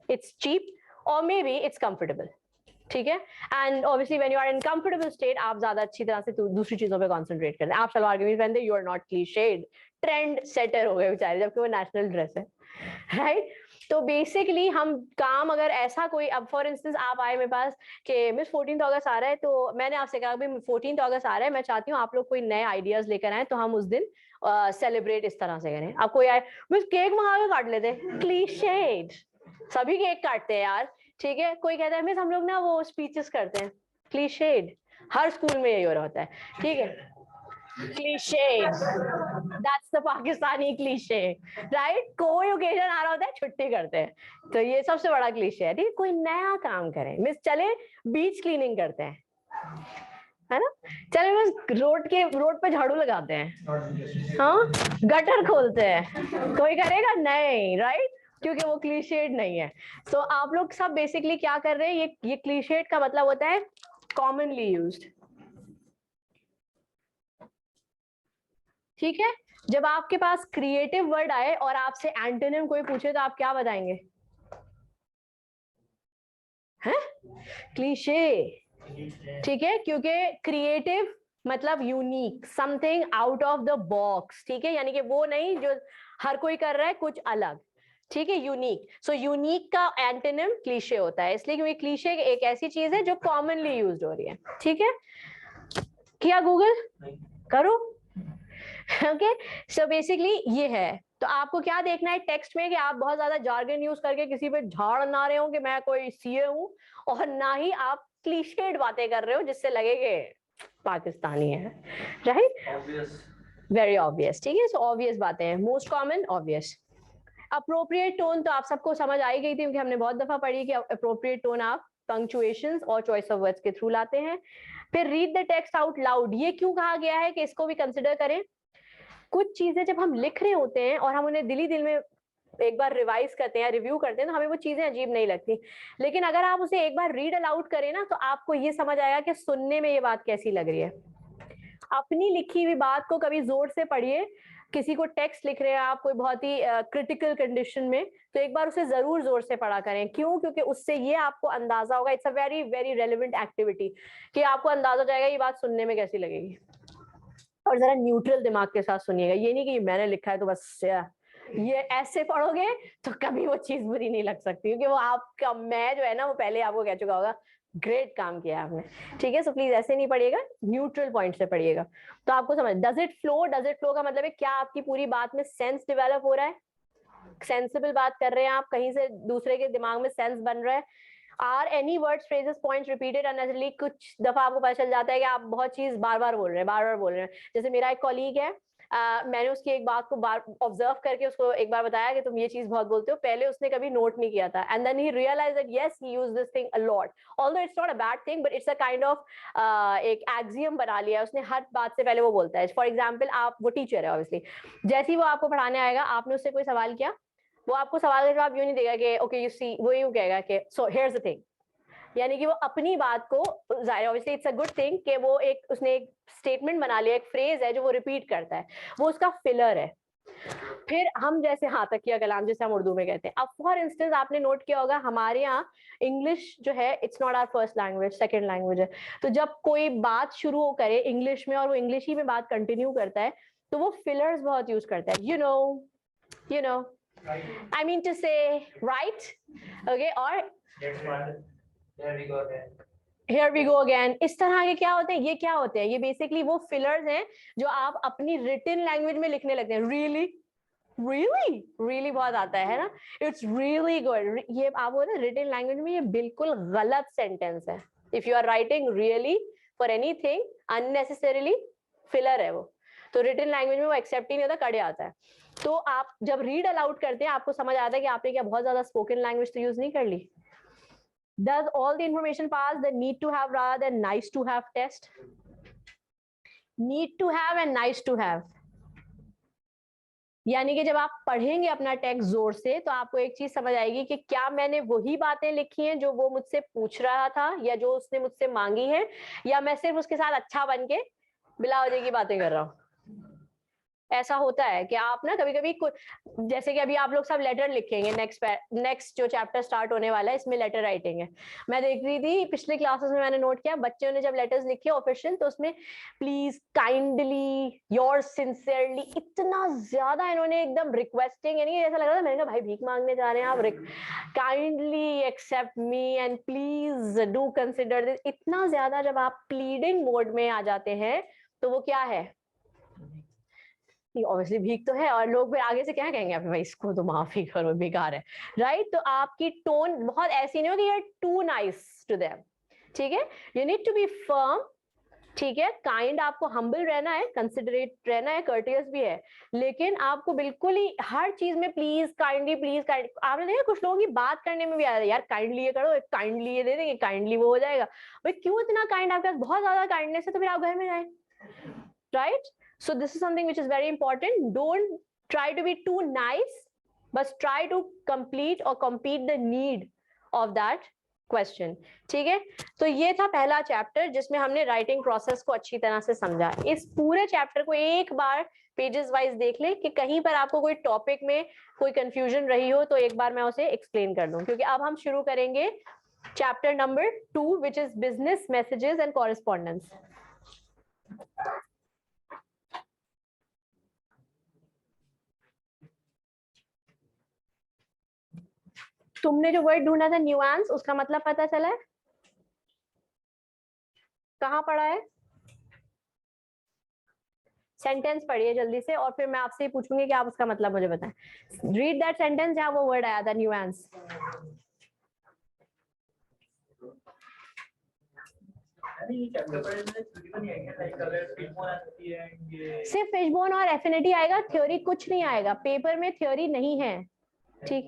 it's cheap और मे बी इट्स कंफर्टेबल, ठीक है? And obviously when you are in comfortable state आप ज्यादा अच्छी तरह से दूसरी चीजों पे कंसंट्रेट करते हैं। आप सलवार कमीज पहनते, you are not cliched, trend setter हो गए बेचारे, जबकि वो नेशनल ड्रेस है, राइट? तो बेसिकली हम काम अगर ऐसा कोई, अब फॉर इंस्टेंस आप आए मेरे पास कि मिस 14 अगस्त आ रहा है, तो मैंने आपसे कहा भाई 14 अगस्त आ रहा है, मैं चाहती हूँ आप लोग कोई नए आइडियाज लेकर आए तो हम उस दिन सेलिब्रेट इस तरह से करें। अब कोई आए मिस केक मंगा के काट लेते, क्लीशेड, सभी केक काटते हैं यार, ठीक है? कोई कहता है मिस हम लोग ना वो स्पीचेस करते हैं, क्लीशेड, हर स्कूल में यही हो रहा होता है, ठीक है? Cliché, that's the Pakistani cliché, right? कोई ओकेजन आ रहा होता है छुट्टी करते हैं, तो ये सबसे बड़ा क्लीशे है, ठीक है? कोई नया काम करें, मिस चले बीच क्लीनिंग करते हैं, है ना? चले मिस रोड पे झाड़ू लगाते हैं, हाँ, गटर खोलते हैं, कोई करेगा नहीं, राइट? क्योंकि वो क्लीशेड नहीं है। तो आप लोग सब बेसिकली क्या कर रहे हैं, ये क्लीशेड का मतलब होता है कॉमनली यूज्ड, ठीक है? जब आपके पास क्रिएटिव वर्ड आए और आपसे एंटोनिम कोई पूछे तो आप क्या बताएंगे? हैं? क्लीशे, ठीक है? क्योंकि क्रिएटिव मतलब unique, something out of the box, ठीक है? यानी कि वो नहीं जो हर कोई कर रहा है, कुछ अलग, ठीक है? यूनिक। सो यूनिक का एंटोनिम क्लीशे होता है, इसलिए क्योंकि क्लीशे एक ऐसी चीज है जो कॉमनली यूज्ड हो रही है, ठीक है? किया गूगल करो, ओके? सो बेसिकली ये है। तो आपको क्या देखना है टेक्स्ट में कि आप बहुत ज्यादा जार्गन यूज करके किसी पे झाड़ ना रहे हो कि मैं कोई सीए हूं, और ना ही आप क्लीशेड बातें कर रहे हो जिससे लगे कि पाकिस्तानी है, राइट? वेरी ऑब्वियस, ठीक है? सो ऑब्वियस बातें हैं, most common obvious. Appropriate tone तो आप सबको समझ आई गई थी क्योंकि हमने बहुत दफा पढ़ी कि अप्रोप्रिएट टोन आप पंक्चुएशंस और चॉइस ऑफ वर्ड्स के थ्रू लाते हैं। फिर read the text out loud, ये क्यों कहा गया है कि इसको भी कंसिडर करें? कुछ चीजें जब हम लिख रहे होते हैं और हम उन्हें दिल में एक बार रिवाइज करते हैं, रिव्यू करते हैं, तो हमें वो चीजें अजीब नहीं लगती, लेकिन अगर आप उसे एक बार रीड अलाउड करें ना तो आपको ये समझ आएगा कि सुनने में ये बात कैसी लग रही है। अपनी लिखी हुई बात को कभी जोर से पढ़िए, किसी को टेक्स्ट लिख रहे हैं आप कोई बहुत ही क्रिटिकल कंडीशन में, तो एक बार उसे जरूर जोर से पढ़ा करें। क्यों? क्योंकि उससे ये आपको अंदाजा होगा, it's a very very relevant activity, कि आपको अंदाजा हो जाएगा ये बात सुनने में कैसी लगेगी। और जरा न्यूट्रल दिमाग के साथ सुनिएगा, ये नहीं कि मैंने लिखा है तो बस ये ऐसे पढ़ोगे तो कभी वो चीज बुरी नहीं लग सकती, क्योंकि वो आपका मैं जो है ना वो पहले आपको कह चुका होगा ग्रेट काम किया आपने, ठीक है? सो प्लीज ऐसे नहीं पढ़िएगा, न्यूट्रल पॉइंट से पढ़िएगा तो आपको समझ। Does it flow? Does it flow का मतलब है क्या आपकी पूरी बात में सेंस डेवलप हो रहा है, सेंसिबल बात कर रहे हैं आप, कहीं से दूसरे के दिमाग में सेंस बन रहा है। Are any words phrases points repeated unnecessarily? कुछ दफा आपको पता चल जाता है कि आप बहुत चीज बार बार बोल रहे हैं, बार बार बोल रहे हैं। जैसे मेरा एक कॉलीग है, मैंने उसकी एक बात को बार ऑब्जर्व करके उसको एक बार बताया कि तुम ये चीज बहुत बोलते हो, पहले उसने कभी नोट नहीं किया था, and then he realise that yes he use this thing a lot, although it's not a bad thing but it's a kind of एक एक्सियम बना लिया है उसने, हर बात से पहले वो बोलता है। फॉर एग्जाम्पल आप, वो टीचर है ऑब्वियसली, जैसे ही वो आपको पढ़ाने आएगा, आपने उससे कोई सवाल किया, वो आपको सवाल का जवाब यूं नहीं देगा कि ओके यू सी, वो यूं कहेगा कि सो हियर्स द थिंग, यानी कि वो अपनी बात को, obviously it's a good thing कि वो एक, उसने एक स्टेटमेंट बना लिया, एक फ्रेज है जो वो रिपीट करता है, वो उसका फिलर है। फिर हम जैसे हाँ तकिया कलाम जैसे हम उर्दू में कहते हैं। अब फॉर इंस्टेंस आपने नोट किया होगा हमारे यहाँ इंग्लिश जो है it's not our first language, second language है, तो जब कोई बात शुरू करे इंग्लिश में और वो इंग्लिश ही में बात कंटिन्यू करता है तो वो फिलर्स बहुत यूज करता है, you know I mean to say right, okay, और Here we go again, इस तरह के क्या होते हैं, ये क्या होते हैं, ये बेसिकली वो फिलर्स हैं जो आप अपनी रिटन लैंग्वेज में लिखने लगते हैं। really बहुत आता है ना, इट्स रियली गुड, ये आप बोलते हैं रिटन लैंग्वेज में ये बिल्कुल गलत सेंटेंस है। If you are writing really for anything unnecessarily, filler है वो, तो रिटन लैंग्वेज में वो एक्सेप्ट ही नहीं होता, कड़े आता है। तो आप जब रीड अलाउड करते हैं आपको समझ आता है कि आपने क्या बहुत ज्यादा स्पोकन लैंग्वेज तो यूज नहीं कर ली। Does all the information pass the need to have rather than nice to have test? Need to have and nice to have, यानी कि जब आप पढ़ेंगे अपना टेक्स्ट जोर से तो आपको एक चीज समझ आएगी कि क्या मैंने वही बातें लिखी हैं जो वो मुझसे पूछ रहा था या जो उसने मुझसे मांगी है, या मैं सिर्फ उसके साथ अच्छा बन के बिला वजह की बातें कर रहा हूँ। ऐसा होता है कि आप ना कभी कभी, जैसे कि अभी आप लोग सब लेटर लिखेंगे, नेक्स्ट जो चैप्टर स्टार्ट होने वाला है इसमें लेटर राइटिंग है। मैं देख रही थी पिछले क्लासेस में, मैंने नोट किया बच्चों ने जब लेटर्स लिखे ऑफिशियल तो उसमें प्लीज, काइंडली, योर्स सिंसियरली, इतना ज्यादा इन्होंने एकदम रिक्वेस्टिंग, यानी ऐसा लग रहा था मैंने कहा भाई भीख मांगने जा रहे हैं आप, kindly accept me and please do consider this, इतना ज्यादा जब आप प्लीडिंग मोड में आ जाते हैं तो वो क्या है, ऑब्वियसली भीख तो है, और लोग फिर आगे से क्या कहेंगे, भाई इसको तो माफी करो बेकार है, राइट। तो आपकी टोन बहुत ऐसी नहीं हो कि you are too nice to them, ठीक है, you need to be firm, ठीक है, काइंड, आपको हम्बल रहना है, कंसिडरेट रहना है, कर्टियस भी है, लेकिन आपको बिल्कुल ही हर चीज में प्लीज काइंडली, प्लीज काइंड, आपने देखा कुछ लोगों की बात करने में भी आ रहा है, यार काइंडली ये करो, काइंडली ये दे देंगे, काइंडली वो हो जाएगा, भाई क्यों इतना काइंड, आपके पास बहुत ज्यादा काइंडनेस है तो फिर आप घर में जाए, right. So this is something which is very important. Don't try to be too nice, but try to complete or compete the need of that question. ठीक है, तो ये था पहला चैप्टर जिसमें हमने राइटिंग प्रोसेस को अच्छी तरह से समझा। इस पूरे चैप्टर को एक बार पेजेस वाइज देख ले कि कहीं पर आपको कोई टॉपिक में कोई कंफ्यूजन रही हो तो एक बार मैं उसे एक्सप्लेन कर दूं, क्योंकि अब हम शुरू करेंगे chapter number 2 which is business messages and correspondence. तुमने जो वर्ड ढूंढा था न्यूएंस, उसका मतलब पता चला है, कहाँ पढ़ा है, सेंटेंस पढ़िए जल्दी से और फिर मैं आपसे ही पूछूंगी कि आप उसका मतलब मुझे बताएं। रीड दैट सेंटेंस जहाँ वो वर्ड आया था न्यूएंस। सिर्फ फिशबोन और एफिनिटी आएगा, थ्योरी कुछ नहीं आएगा, पेपर में थ्योरी नहीं है, ठीक।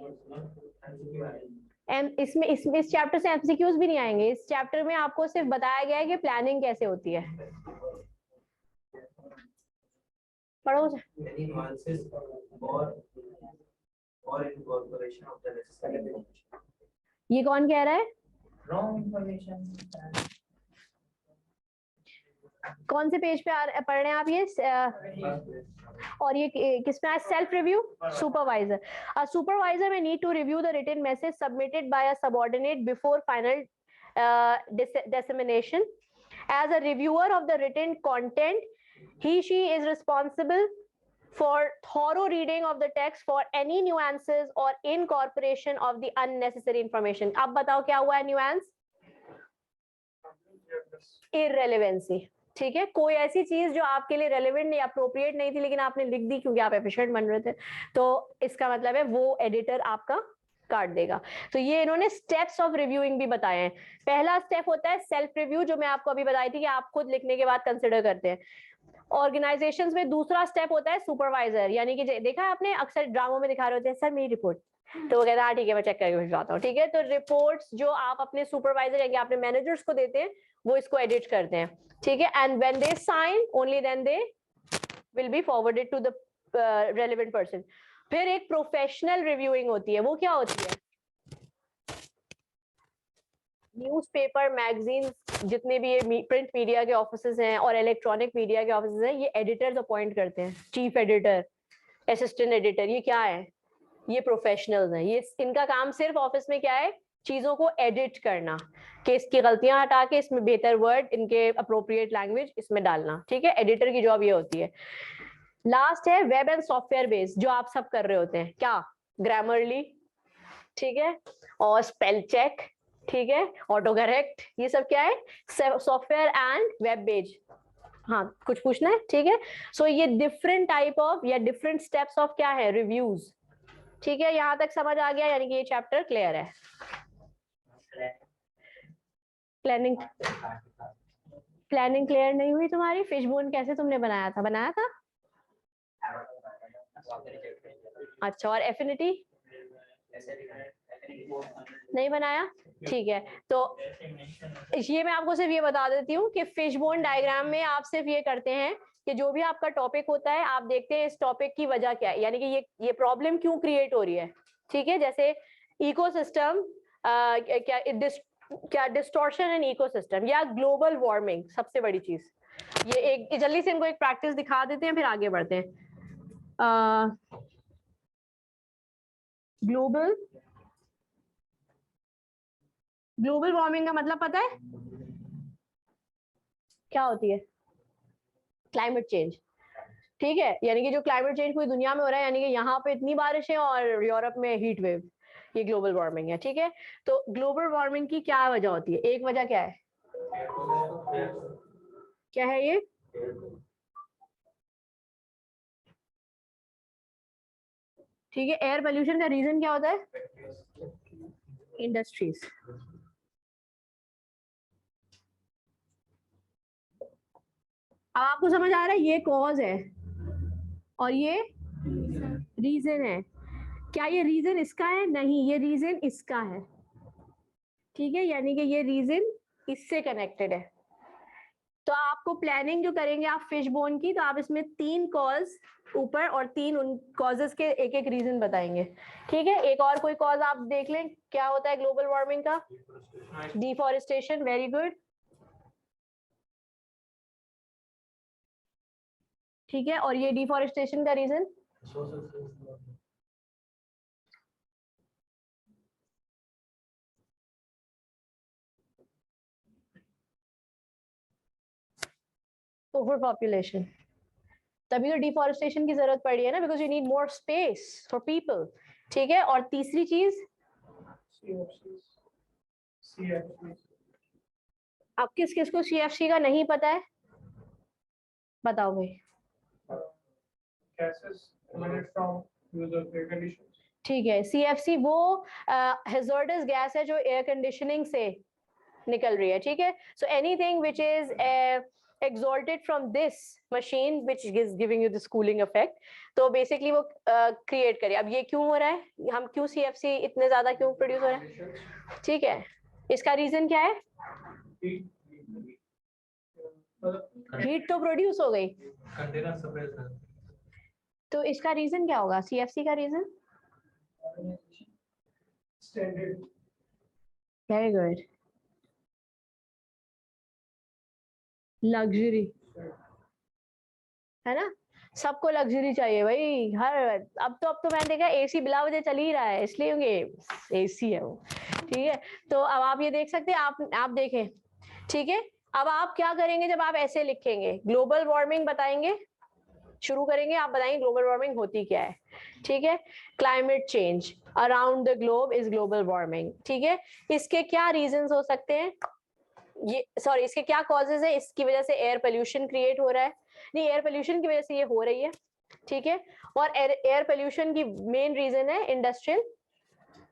इसमें इस चैप्टर से एमसीक्यूज भी नहीं आएंगे, इस चैप्टर में आपको सिर्फ बताया गया है कि प्लानिंग कैसे होती है। पढ़ो। ये कौन कह रहा है, कौन से पेज पे पढ़ रहे हैं आप ये, और ये किस पे है, self review, supervisor. A supervisor may need to review the written message submitted by a subordinate before final dissemination. As a reviewer of the written content, she is responsible for thorough reading of the text for any nuances or incorporation of the unnecessary information. अब बताओ क्या हुआ है nuance? Irrelevancy, ठीक है, कोई ऐसी चीज जो आपके लिए रेलेवेंट नहीं, अप्रोप्रिएट नहीं थी, लेकिन आपने लिख दी क्योंकि आप एफिशिएंट बन रहे थे, तो इसका मतलब है वो एडिटर आपका काट देगा। तो ये इन्होंने स्टेप्स ऑफ रिव्यूइंग भी बताए हैं। पहला स्टेप होता है सेल्फ रिव्यू, जो मैं आपको अभी बताई थी कि आप खुद लिखने के बाद कंसिडर करते हैं। ऑर्गेनाइजेशंस में दूसरा स्टेप होता है सुपरवाइजर, यानी कि देखा है आपने अक्सर ड्रामों में दिखा रहे होते हैं सर मेरी रिपोर्ट, तो वो कहता है ठीक है मैं चेक करके भिजवाता हूँ, ठीक है। तो रिपोर्ट्स जो आप अपने सुपरवाइजर या अपने मैनेजर्स को देते हैं वो इसको एडिट करते हैं, ठीक है। And when they sign only then they will be forwarded to the relevant person. फिर एक प्रोफेशनल रिव्यूइंग होती है, वो क्या होती है? न्यूज़पेपर, मैगजीन, जितने भी ये प्रिंट मीडिया के ऑफिसेज हैं और इलेक्ट्रॉनिक मीडिया के ऑफिसेज हैं, ये एडिटर्स अपॉइंट करते हैं, चीफ एडिटर, असिस्टेंट एडिटर, ये क्या है? ये प्रोफेशनल्स हैं। ये इनका काम सिर्फ ऑफिस में क्या है? चीजों को एडिट करना, कि इसकी गलतियां हटा के इसमें बेहतर वर्ड, इनके अप्रोप्रिएट लैंग्वेज इसमें डालना, ठीक है। एडिटर की जॉब ये होती है। लास्ट है वेब एंड सॉफ्टवेयर बेस्ड, जो आप सब कर रहे होते हैं, क्या? ग्रामरली, ठीक है, और स्पेल चेक, ठीक है, ऑटो करेक्ट, ये सब क्या है? Software and web based. हाँ, कुछ पूछना है? ठीक है। सो ये डिफरेंट टाइप ऑफ या डिफरेंट स्टेप्स ऑफ क्या है? रिव्यूज, ठीक है। यहां तक समझ आ गया, यानी कि ये चैप्टर क्लियर है। प्लानिंग क्लियर नहीं हुई तुम्हारी? फिशबोन कैसे तुमने बनाया था? बनाया था? अच्छा, और एफिनिटी नहीं बनाया? ठीक है। तो ये मैं आपको सिर्फ ये बता देती हूँ कि फिशबोन डायग्राम में आप सिर्फ ये करते हैं कि जो भी आपका टॉपिक होता है आप देखते हैं इस टॉपिक की वजह क्या है, यानी कि ये प्रॉब्लम क्यों क्रिएट हो रही है, ठीक है। जैसे इकोसिस्टम, क्या डिस्टॉर्शन इन इकोसिस्टम, या ग्लोबल वार्मिंग, सबसे बड़ी चीज ये। एक जल्दी से इनको एक प्रैक्टिस दिखा देते हैं फिर आगे बढ़ते हैं। ग्लोबल वार्मिंग का मतलब पता है क्या होती है? क्लाइमेट चेंज, ठीक है। यानी कि जो क्लाइमेट चेंज पूरी दुनिया में हो रहा है, यानी कि यहाँ पे इतनी बारिश है और यूरोप में हीट वेव, ये ग्लोबल वार्मिंग है, ठीक है। तो ग्लोबल वार्मिंग की क्या वजह होती है? एक वजह क्या है? क्या है ये? ठीक है। एयर पोल्यूशन का रीजन क्या होता है? इंडस्ट्रीज। अब आपको समझ आ रहा है ये कॉज है और ये रीजन है। क्या ये रीजन इसका है? नहीं, ये रीजन इसका है, ठीक है। यानी कि ये रीजन इससे कनेक्टेड है। तो आपको प्लानिंग जो करेंगे आप फिशबोन की, तो आप इसमें 3 कॉज ऊपर और 3 उन कॉजेस के एक एक रीजन बताएंगे, ठीक है। एक और कोई कॉज आप देख लें, क्या होता है ग्लोबल वार्मिंग का? डिफॉरेस्टेशन, वेरी गुड, ठीक है। और ये डिफॉरेस्टेशन का रीजन? ओवर पॉपुलेशन, तभी तो डिफॉरेस्टेशन की जरूरत पड़ी है ना, because you need more space for people, ठीक है। और तीसरी चीज, अब किस किस को CFC का नहीं पता है? बताओ भाई। ठीक है, CFC वो hazardous गैस है जो एयर कंडीशनिंग से निकल रही है, ठीक है। So anything which is exalted from this machine which is giving you this cooling effect, तो बेसिकली वो क्रिएट करे। अब ये क्यों हो रहा है? हम क्यों CFC इतने ज्यादा क्यों प्रोड्यूस हो रहा है? ठीक है, इसका रीजन क्या है? हीट तो प्रोड्यूस हो गई, तो इसका रीजन क्या होगा? CFC का रीजन? वेरी गुड, लग्जरी, है ना। सबको लग्जरी चाहिए भाई, हर अब तो मैंने देखा AC बिला वजह चल ही रहा है, इसलिए क्योंकि AC है वो, ठीक है। तो अब आप ये देख सकते हैं, आप देखें, ठीक है। अब आप क्या करेंगे जब आप ऐसे लिखेंगे? ग्लोबल वार्मिंग बताएंगे, शुरू करेंगे, आप बताएंगे ग्लोबल वार्मिंग होती क्या है, ठीक है। Climate change around the globe is global warming, ठीक है। इसके क्या रीजंस हो सकते हैं? ये सॉरी, इसके क्या कॉजेज है? इसकी वजह से एयर पोल्यूशन क्रिएट हो रहा है, नहीं, एयर पोल्यूशन की वजह से ये हो रही है, ठीक है। और एयर पोल्यूशन की मेन रीजन है इंडस्ट्रियल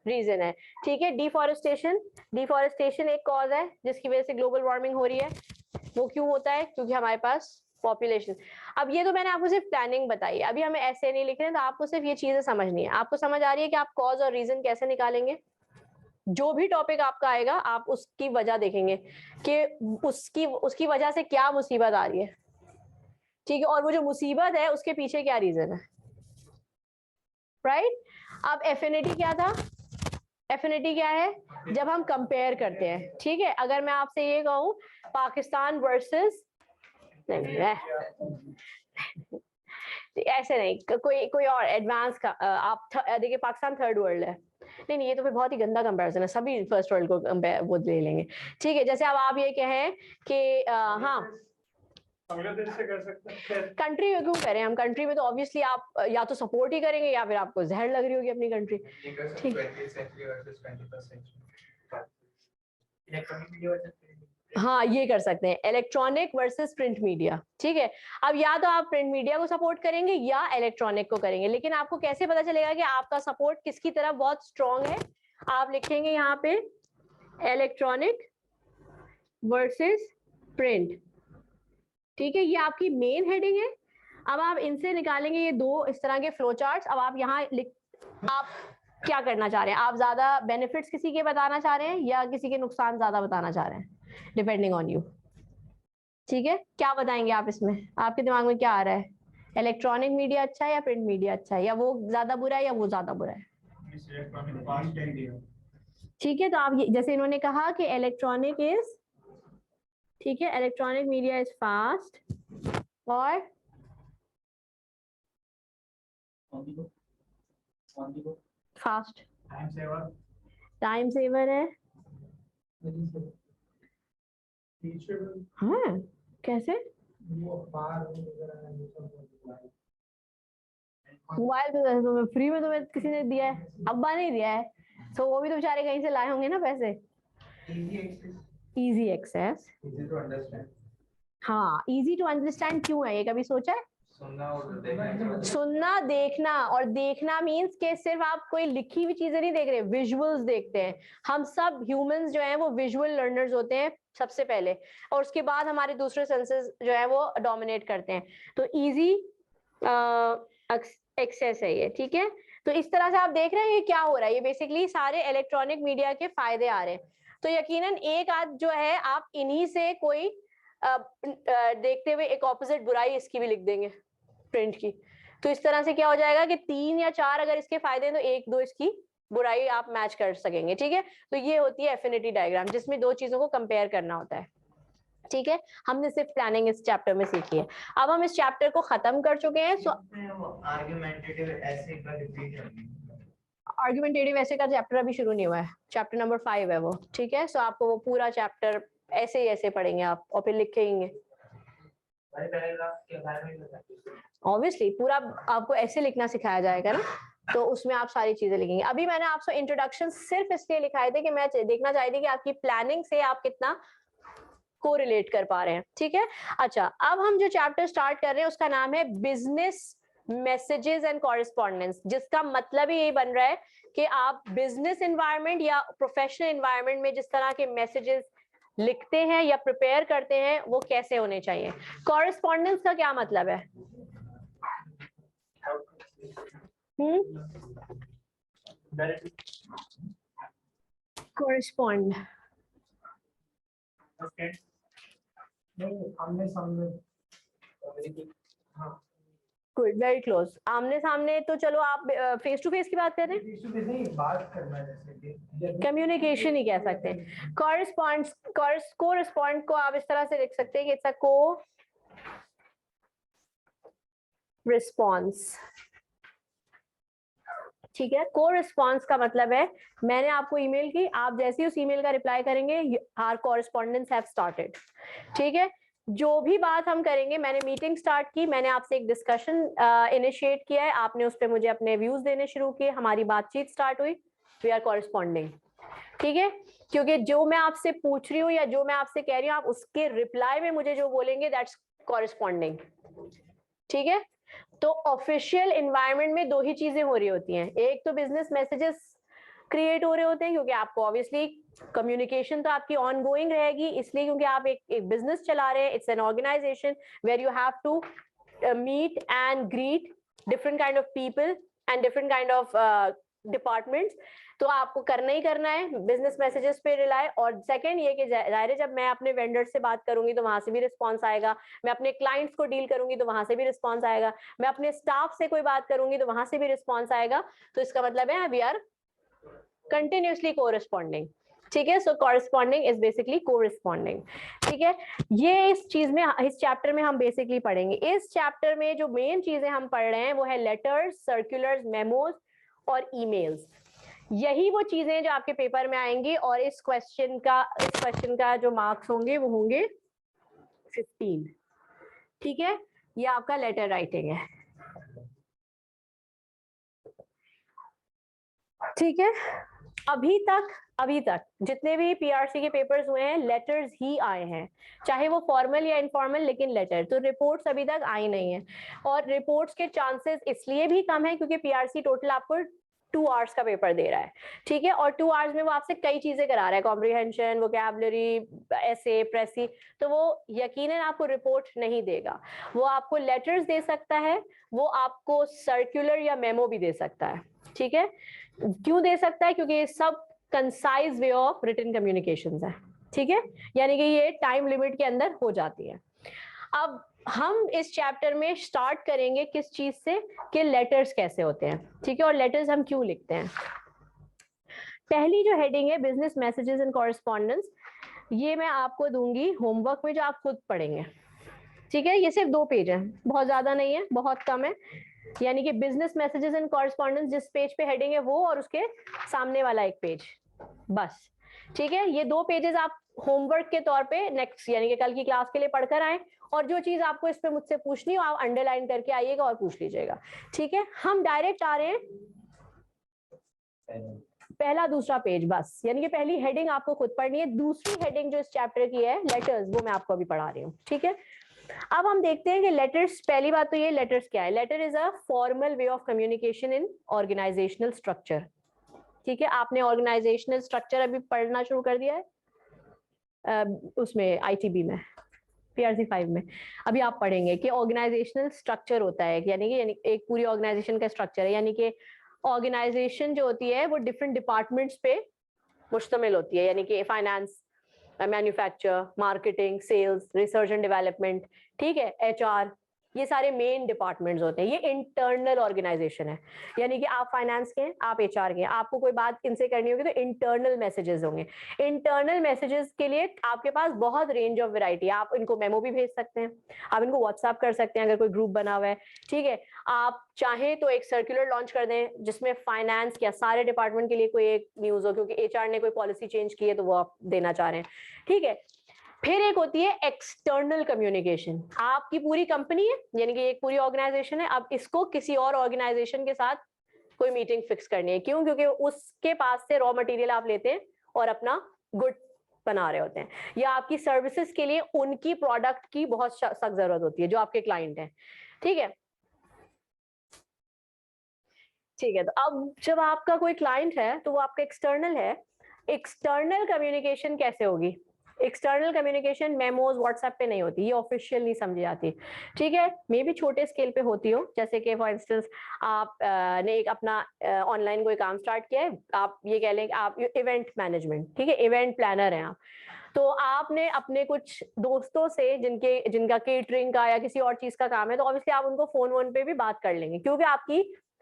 रीजन है, ठीक है। डिफॉरेस्टेशन एक कॉज है जिसकी वजह से ग्लोबल वार्मिंग हो रही है। वो क्यों होता है? क्योंकि हमारे पास पॉपुलेशन। अब ये तो मैंने आपको सिर्फ प्लानिंग बताई, अभी हमें ऐसे नहीं लिख रहे हैं, तो आपको सिर्फ ये चीजें समझनी है। आपको समझ आ रही है कि आप कॉज और रीजन कैसे निकालेंगे? जो भी टॉपिक आपका आएगा आप उसकी वजह देखेंगे कि उसकी उसकी वजह से क्या मुसीबत आ रही है, ठीक है, और वो जो मुसीबत है उसके पीछे क्या रीजन है, राइट? अब एफिनिटी क्या था? एफिनिटी क्या है? जब हम कंपेयर करते हैं, ठीक है। अगर मैं आपसे ये कहूं पाकिस्तान वर्सेस, नहीं ऐसे नहीं, कोई कोई और एडवांस का आप देखिए पाकिस्तान थर्ड वर्ल्ड है, नहीं ये तो फिर बहुत ही गंदा कंपैरिजन है, सभी फर्स्ट वर्ल्ड को वो ले लेंगे, ठीक है। जैसे अब आप ये कहें कि हाँ बांग्लादेश से कर सकते हैं। कंट्री में क्यों करें हम? कंट्री में तो ऑब्वियसली आप या तो सपोर्ट ही करेंगे या फिर आपको जहर लग रही होगी अपनी कंट्री। हाँ ये कर सकते हैं, इलेक्ट्रॉनिक वर्सेस प्रिंट मीडिया, ठीक है। अब या तो आप प्रिंट मीडिया को सपोर्ट करेंगे या इलेक्ट्रॉनिक को करेंगे, लेकिन आपको कैसे पता चलेगा कि आपका सपोर्ट किसकी तरफ बहुत स्ट्रांग है? आप लिखेंगे यहाँ पे इलेक्ट्रॉनिक वर्सेस प्रिंट, ठीक है, ये आपकी मेन हेडिंग है। अब आप इनसे निकालेंगे ये दो इस तरह के फ्लो चार्ट्स। अब आप यहाँ आप क्या करना चाह रहे हैं? आप ज्यादा बेनिफिट्स किसी के बताना चाह रहे हैं या किसी के नुकसान ज्यादा बताना चाह रहे हैं? डिपेंडिंग ऑन यू, ठीक है। क्या बताएंगे आप इसमें? आपके दिमाग में क्या आ रहा है? इलेक्ट्रॉनिक मीडिया अच्छा है या प्रिंट मीडिया अच्छा है, या वो ज्यादा बुरा है या वो ज्यादा बुरा है? ठीक है, तो आप जैसे इन्होंने कहा कि इलेक्ट्रॉनिक इज, ठीक है, इलेक्ट्रॉनिक मीडिया इज फास्ट और फास्ट, टाइम सेवर है। हाँ कैसे? मोबाइल पे तो फ्री में तुम्हें किसी ने दिया है? अब्बा ने दिया है, तो वो भी तो बेचारे कहीं से लाए होंगे ना पैसे। इजी एक्सेस, हाँ इजी टू अंडरस्टैंड क्यों है ये कभी सोचा है? सुनना देखना, और देखना मींस के सिर्फ आप कोई लिखी हुई चीजें नहीं देख रहे, विजुअल्स देखते हैं। हम सब ह्यूमंस जो हैं वो विजुअल लर्नर्स होते हैं सबसे पहले, और उसके बाद हमारे दूसरे सेंसेस जो है वो डोमिनेट करते हैं। तो इजी एक्सेस है ये, ठीक है। तो इस तरह से आप देख रहे हैं ये क्या हो रहा है, ये बेसिकली सारे इलेक्ट्रॉनिक मीडिया के फायदे आ रहे हैं। तो यकीनन एक आध जो है आप इन्हीं से कोई देखते हुए एक ऑपोजिट बुराई इसकी भी लिख देंगे प्रिंट की। तो इस तरह से क्या हो जाएगा कि 3 या 4 अगर इसके फायदे हैं तो 1-2 इसकी बुराई आप मैच कर सकेंगे, ठीक है। तो ये होती है एफिनिटी डायग्राम, जिसमें दो चीजों को कंपेयर करना होता है, ठीक है। हमने सिर्फ प्लानिंग इस चैप्टर में सीखी है। अब हम इस चैप्टर को खत्म कर चुके हैं। सो आर्गुमेंटेटिव ऐसे का चैप्टर अभी शुरू नहीं हुआ है, चैप्टर नंबर 5 है वो, ठीक है। सो आपको वो पूरा चैप्टर ऐसे ही ऐसे पढ़ेंगे आप और फिर लिखेंगे। ऑब्वियसली पूरा आपको ऐसे लिखना सिखाया जाएगा ना, तो उसमें आप सारी चीजें लिखेंगे। अभी मैंने आपसे इंट्रोडक्शन सिर्फ इसलिए लिखाए थे कि मैं देखना चाहती थी कि आपकी प्लानिंग से आप कितना को रिलेट कर पा रहे हैं, ठीक है। अच्छा, अब हम जो चैप्टर स्टार्ट कर रहे हैं उसका नाम है बिजनेस मैसेजेस एंड कॉरेस्पॉन्डेंस, जिसका मतलब ही यही बन रहा है कि आप बिजनेस एनवायरनमेंट या प्रोफेशनल एनवायरनमेंट में जिस तरह के मैसेजेस लिखते हैं या प्रिपेयर करते हैं वो कैसे होने चाहिए। कॉरेस्पॉन्डेंस का क्या मतलब है? कॉरेस्पॉन्ड, आमने सामने, गुड, वेरी क्लोज। आमने सामने तो चलो आप फेस टू फेस की बात कर रहे हैं, नहीं बात करना है जैसे कम्युनिकेशन ही कह सकते हैं। कोरेस्पॉन्ड को आप इस तरह से लिख सकते हैं कि इट्स अ को रिस्पॉन्स, ठीक है। को रिस्पॉन्स का मतलब है मैंने आपको ईमेल की, आप जैसे ही उस ईमेल का रिप्लाई करेंगे आवर कॉरेस्पॉन्डेंस हैव स्टार्टेड, ठीक है। जो भी बात हम करेंगे, मैंने मीटिंग स्टार्ट की, मैंने आपसे एक डिस्कशन इनिशिएट किया है, आपने उस पर मुझे अपने व्यूज देने शुरू किए, हमारी बातचीत स्टार्ट हुई, वी आर कॉरेस्पॉन्डिंग, ठीक है। क्योंकि जो मैं आपसे पूछ रही हूँ या जो मैं आपसे कह रही हूँ, आप उसके रिप्लाई में मुझे जो बोलेंगे दैट्स कॉरेस्पॉन्डिंग, ठीक है। तो ऑफिशियल एनवायरनमेंट में दो ही चीजें हो रही होती हैं, एक तो बिजनेस मैसेजेस क्रिएट हो रहे होते हैं? क्योंकि आपको ऑब्वियसली कम्युनिकेशन तो आपकी ऑन गोइंग रहेगी, इसलिए क्योंकि आप एक बिजनेस चला रहे हैं, it's an organisation where you have to meet and greet different kind of people and different kind of departments, तो आपको करना ही करना है बिजनेस मैसेजेस पे रिलाय। और सेकंड ये कि जाहिर है जब मैं अपने वेंडर से बात करूंगी तो वहां से भी रिस्पांस आएगा, मैं अपने क्लाइंट्स को डील करूंगी तो वहां से भी रिस्पांस आएगा, मैं अपने स्टाफ से कोई बात करूंगी तो वहां से भी रिस्पांस आएगा। तो इसका मतलब है वी आर कंटिन्यूसली कोरेस्पॉन्डिंग, ठीक है। सो कॉरेस्पॉन्डिंग इज बेसिकली कोरेस्पॉन्डिंग, ठीक है। ये इस चीज में, इस चैप्टर में हम बेसिकली पढ़ेंगे। इस चैप्टर में जो मेन चीजें हम पढ़ रहे हैं वो है लेटर्स, सर्कुलर्स, मेमोज और ईमेल्स। यही वो चीजें जो आपके पेपर में आएंगी और इस क्वेश्चन का जो मार्क्स होंगे वो होंगे 15, ठीक है। ये आपका लेटर राइटिंग है, ठीक है। अभी तक जितने भी पीआरसी के पेपर्स हुए हैं लेटर्स ही आए हैं, चाहे वो फॉर्मल या इनफॉर्मल, लेकिन लेटर। तो रिपोर्ट्स अभी तक आई नहीं है, और रिपोर्ट्स के चांसेस इसलिए भी कम है क्योंकि पीआरसी टोटल आपको 2 आवर्स का पेपर दे रहा है, ठीक है। और 2 आवर्स में वो आपसे कई चीजें करा रहा है, कॉम्प्रिहेंशन, वोकैबुलरी, एसे, प्रेसी। तो वो यकीनन आपको रिपोर्ट नहीं देगा, वो आपको लेटर्स दे सकता है, वो आपको सर्कुलर या मेमो भी दे सकता है, ठीक है। क्यों दे सकता है? क्योंकि ये सब concise way of written communications है, ठीक है। यानी कि ये टाइम लिमिट के अंदर हो जाती है। अब हम इस चैप्टर में स्टार्ट करेंगे किस चीज से, कि लेटर्स कैसे होते हैं, ठीक है, और लेटर्स हम क्यों लिखते हैं। पहली जो हेडिंग है बिजनेस मैसेजेस एंड कॉरेस्पॉन्डेंस, ये मैं आपको दूंगी होमवर्क में, जो आप खुद पढ़ेंगे, ठीक है। ये सिर्फ 2 पेज है, बहुत ज्यादा नहीं है, बहुत कम है। यानी कि बिजनेस मैसेजेस एंड कॉरेस्पॉन्डेंस, जिस पेज पे हेडिंग है वो, और उसके सामने वाला एक पेज, बस, ठीक है। ये 2 पेजेस आप होमवर्क के तौर पे नेक्स्ट यानी कि कल की क्लास के लिए पढ़कर आए, और जो चीज आपको इस पे मुझसे पूछनी हो आप अंडरलाइन करके आइएगा और पूछ लीजिएगा, ठीक है। हम डायरेक्ट आ रहे हैं पहला दूसरा पेज, बस। यानी कि पहली हेडिंग आपको खुद पढ़नी है, दूसरी हेडिंग जो इस चैप्टर की है लेटर्स, वो मैं आपको अभी पढ़ा रही हूँ, ठीक है। अब हम देखते हैं कि लेटर्स, पहली बात तो ये लेटर्स क्या है। Letter is a formal way of communication in organisational structure, ठीक है। आपने ऑर्गेनाइजेशनल स्ट्रक्चर अभी पढ़ना शुरू कर दिया है उसमें आईटीबी में, पीआरसी 5 में अभी आप पढ़ेंगे कि ऑर्गेनाइजेशनल स्ट्रक्चर होता है, यानी एक पूरी ऑर्गेनाइजेशन का स्ट्रक्चर है। यानी कि ऑर्गेनाइजेशन जो होती है वो डिफरेंट डिपार्टमेंट्स पे मुश्तमिल होती है, यानी कि finance, manufacture, marketing, sales, research and development, ठीक है, एचआर, ये सारे मेन डिपार्टमेंट्स होते हैं। ये इंटरनल ऑर्गेनाइजेशन है, यानी कि आप फाइनेंस के हैं, आप एचआर के हैं, आपको कोई बात इनसे करनी होगी तो इंटरनल मैसेजेस होंगे। इंटरनल मैसेजेस के लिए आपके पास बहुत रेंज ऑफ वैरायटी है, आप इनको मेमो भी भेज सकते हैं, आप इनको व्हाट्सएप कर सकते हैं अगर कोई ग्रुप बना हुआ है, ठीक है। आप चाहें तो एक सर्कुलर लॉन्च कर दें जिसमें फाइनेंस या सारे डिपार्टमेंट के लिए कोई एक न्यूज हो, क्योंकि एचआर ने कोई पॉलिसी चेंज की है तो वो आप देना चाह रहे हैं, ठीक है। फिर एक होती है एक्सटर्नल कम्युनिकेशन। आपकी पूरी कंपनी है, यानी कि एक पूरी ऑर्गेनाइजेशन है, अब इसको किसी और ऑर्गेनाइजेशन के साथ कोई मीटिंग फिक्स करनी है, क्यों? क्योंकि उसके पास से रॉ मटेरियल आप लेते हैं और अपना गुड बना रहे होते हैं, या आपकी सर्विसेज के लिए उनकी प्रोडक्ट की बहुत सख्त जरूरत होती है जो आपके क्लाइंट हैं, ठीक है। ठीक है, तो अब जब आपका कोई क्लाइंट है तो वो आपका एक्सटर्नल है। एक्सटर्नल कम्युनिकेशन कैसे होगी? एक्सटर्नल कम्युनिकेशन मेमोज व्हाट्सएप पे नहीं होती, ये ऑफिशियल नहीं समझी जाती, ठीक है। मे भी छोटे स्केल पे होती हो, जैसे कि फॉर इंस्टेंस आप ने एक अपना ऑनलाइन कोई काम स्टार्ट किया है, आप ये कह लें कि आप इवेंट मैनेजमेंट, ठीक है, इवेंट प्लानर हैं आप, तो आपने अपने कुछ दोस्तों से जिनका केटरिंग का या किसी और चीज का काम है, तो ऑब्वियसली आप उनको फोन पे भी बात कर लेंगे, क्योंकि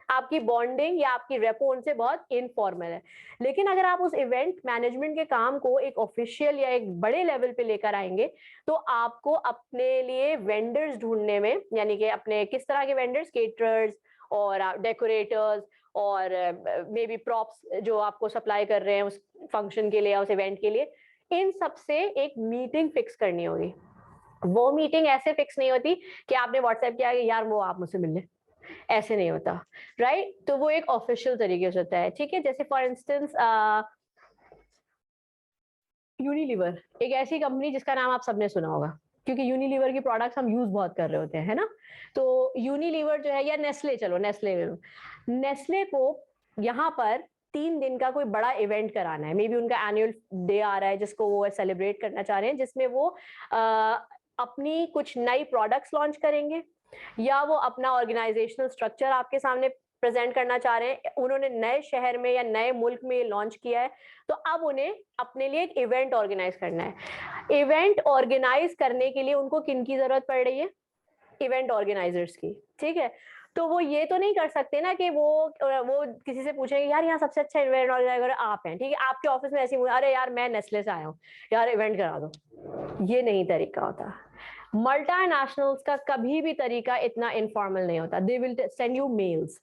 आपकी बॉन्डिंग या आपकी रेपो उनसे बहुत इनफॉर्मल है। लेकिन अगर आप उस इवेंट मैनेजमेंट के काम को एक ऑफिशियल या एक बड़े लेवल पे लेकर आएंगे, तो आपको अपने लिए वेंडर्स ढूंढने में, यानी कि अपने किस तरह के वेंडर्स, केटरर्स और डेकोरेटर्स और मे बी प्रॉप्स जो आपको सप्लाई कर रहे हैं उस फंक्शन के लिए या उस इवेंट के लिए, इन सब से एक मीटिंग फिक्स करनी होगी। वो मीटिंग ऐसे फिक्स नहीं होती कि आपने व्हाट्सएप किया कि यार वो आप मुझसे मिल ले, ऐसे नहीं होता, राइट। तो वो एक ऑफिशियल तरीके से होता है, ठीक है। जैसे फॉर इंस्टेंस यूनिलीवर, एक ऐसी कंपनी जिसका नाम आप सबने सुना होगा, क्योंकि यूनिलीवर की प्रोडक्ट्स हम यूज बहुत कर रहे होते हैं, है ना। तो यूनिलीवर जो है, या नेस्ले, चलो नेस्ले को यहाँ पर 3 दिन का कोई बड़ा इवेंट कराना है, मे बी उनका एनुअल डे आ रहा है जिसको वो सेलिब्रेट करना चाह रहे हैं, जिसमें वो अपनी कुछ नई प्रोडक्ट्स लॉन्च करेंगे या वो अपना ऑर्गेनाइजेशनल स्ट्रक्चर आपके सामने प्रेजेंट करना चाह रहे हैं, उन्होंने नए शहर में या नए मुल्क में लॉन्च किया है, तो अब उन्हें अपने लिए एक इवेंट ऑर्गेनाइज करना है। इवेंट ऑर्गेनाइज करने के लिए उनको किन की जरूरत पड़ रही है? इवेंट ऑर्गेनाइजर्स की, ठीक है। तो वो ये तो नहीं कर सकते ना कि वो किसी से पूछेंगे यार यहाँ सबसे अच्छा इवेंट ऑर्गेनाइजर आप हैं, ठीक है, आपके ऑफिस में ऐसी, अरे यार मैं नेस्ले से आया हूँ यार इवेंट करा दो, ये नहीं तरीका होता। मल्टीनेशनल्स का कभी भी तरीका इतना इनफॉर्मल नहीं होता। They will send you mails,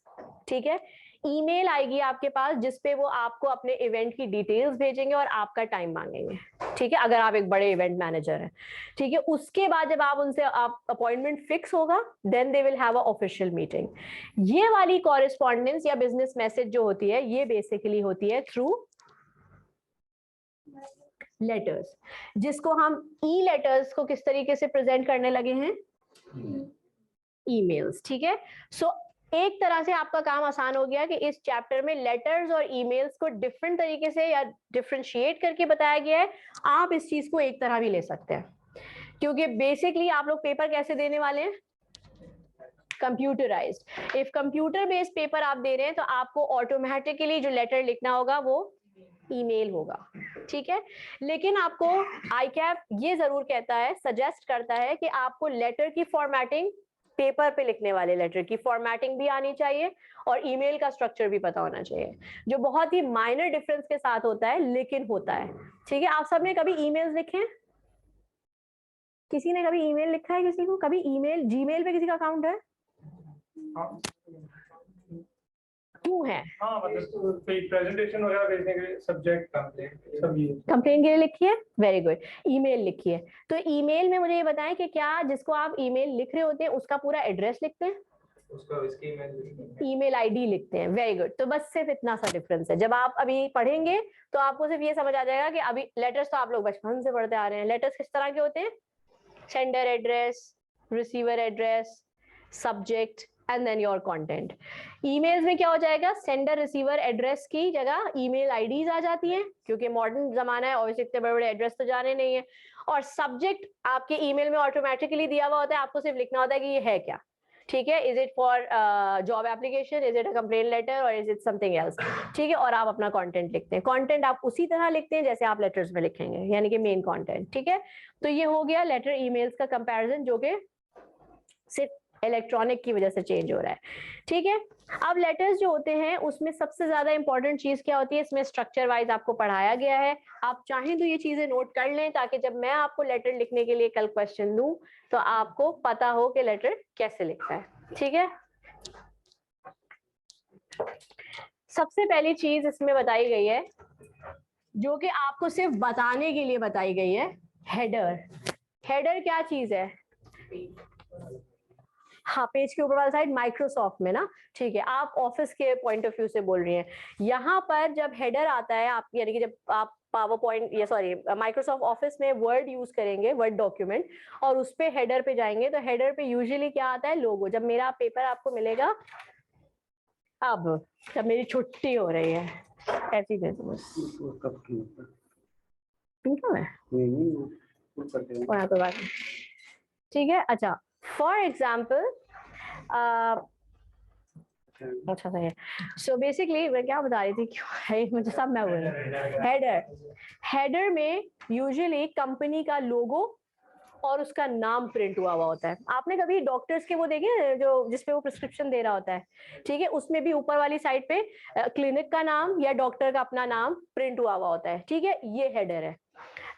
ठीक है, ईमेल आएगी आपके पास जिसपे वो आपको अपने इवेंट की डिटेल्स भेजेंगे और आपका टाइम मांगेंगे, ठीक है, अगर आप एक बड़े इवेंट मैनेजर हैं, ठीक है। उसके बाद जब आप उनसे आप अपॉइंटमेंट फिक्स होगा, then they will have a official meeting. ये वाली कॉरेस्पॉन्डेंस या बिजनेस मैसेज जो होती है, ये बेसिकली होती है थ्रू लेटर्स, जिसको हम ई लेटर्स को किस तरीके से प्रेजेंट करने लगे हैं? ईमेल्स, ठीक है। सो एक तरह से आपका काम आसान हो गया कि इस चैप्टर में लेटर्स और ईमेल्स को डिफरेंट तरीके से या डिफरेंशिएट करके बताया गया है। आप इस चीज को एक तरह भी ले सकते हैं, क्योंकि बेसिकली आप लोग पेपर कैसे देने वाले हैं? Computerised. If computer based paper आप दे रहे हैं तो आपको ऑटोमेटिकली जो लेटर लिखना होगा वो ईमेल होगा, ठीक है। लेकिन आपको आईकैप ये जरूर कहता है, सजेस्ट करता है कि आपको लेटर की फॉर्मेटिंग, पेपर पे लिखने वाले लेटर की फॉर्मेटिंग भी आनी चाहिए और ईमेल का स्ट्रक्चर भी पता होना चाहिए, जो बहुत ही माइनर डिफरेंस के साथ होता है लेकिन होता है, ठीक है। आप सबने कभी ईमेल्स लिखे हैं? किसी ने कभी ईमेल लिखा है? किसी को कभी ईमेल, जीमेल पे किसी का अकाउंट है? क्यों है? हाँ मतलब प्रेजेंटेशन वगैरह भेजने के लिए सब्जेक्ट कंप्लेंट सब ये कंप्लेन के लिए लिखी है, वेरी गुड। ईमेल लिखी है, तो ईमेल में मुझे ये बताएं कि क्या जिसको आप ईमेल लिख रहे होते हैं उसका पूरा एड्रेस लिखते हैं? उसका इसकी ईमेल आईडी लिखते हैं, वेरी गुड। तो बस सिर्फ इतना सा डिफरेंस है। जब आप अभी पढ़ेंगे तो आपको सिर्फ ये समझ आ जाएगा कि अभी लेटर्स तो आप लोग बचपन से पढ़ते आ रहे हैं। लेटर्स किस तरह के होते हैं? Sender address, receiver address, subject and then your content. Emails में क्या हो जाएगा? सेंडर रिसीवर एड्रेस की जगह ईमेल आईडीज आ जाती हैं, क्योंकि मॉडर्न जमाना है, ऑब्वियसली इतने बड़े बड़े एड्रेस तो जाने नहीं है। और सब्जेक्ट आपके ईमेल में ऑटोमेटिकली दिया हुआ होता है, आपको सिर्फ लिखना होता है कि ये है क्या, ठीक है। Is it for job application, is it a complaint letter और इज इट समथिंग एल्स, ठीक है। और आप अपना कंटेंट लिखते हैं। कंटेंट आप उसी तरह लिखते हैं जैसे आप लेटर्स में लिखेंगे, यानी कि मेन कंटेंट, ठीक है। तो ये हो गया लेटर ईमेल्स का कंपैरिजन, जो कि सिर्फ इलेक्ट्रॉनिक की वजह से चेंज हो रहा है, ठीक है। अब लेटर्स जो होते हैं उसमें सबसे ज्यादा इंपॉर्टेंट चीज क्या होती है? इसमें स्ट्रक्चर वाइज आपको पढ़ाया गया है। आप चाहें तो ये चीजें नोट कर लें, ताकि जब मैं आपको लेटर लिखने के लिए कल क्वेश्चन दूं तो आपको पता हो कि लेटर कैसे लिखता है, ठीक है। सबसे पहली चीज इसमें बताई गई है, जो कि आपको सिर्फ बताने के लिए बताई गई है, हेडर। हेडर क्या चीज है? हाँ, पेज के ऊपर वाला साइड माइक्रोसॉफ्ट में ना, ठीक है, आप ऑफिस के पॉइंट ऑफ व्यू से बोल रही हैं। यहाँ पर जब हेडर आता है आप, यानी कि जब आप पावर पॉइंट या सॉरी माइक्रोसॉफ्ट ऑफिस में वर्ड यूज करेंगे, वर्ड डॉक्यूमेंट, और उस पे हेडर पे जाएंगे, तो हेडर पे यूजुअली क्या आता है? लोगो। जब मेरा पेपर आपको मिलेगा, अब जब मेरी छुट्टी हो रही है, ऐसी दे दो बस, ठीक है। अच्छा, फॉर एग्जाम्पल, अच्छा सही है। सो बेसिकली मैं क्या बता रही थी, क्यों है मुझे सब मैं बोल हेडर। हेडर में यूजुअली कंपनी का लोगो और उसका नाम प्रिंट हुआ होता है। आपने कभी डॉक्टर्स के वो देखे जो जिसपे वो प्रिस्क्रिप्शन दे रहा होता है, ठीक है, उसमें भी ऊपर वाली साइड पे क्लिनिक का नाम या डॉक्टर का अपना नाम प्रिंट हुआ होता है, ठीक है, ये हेडर है।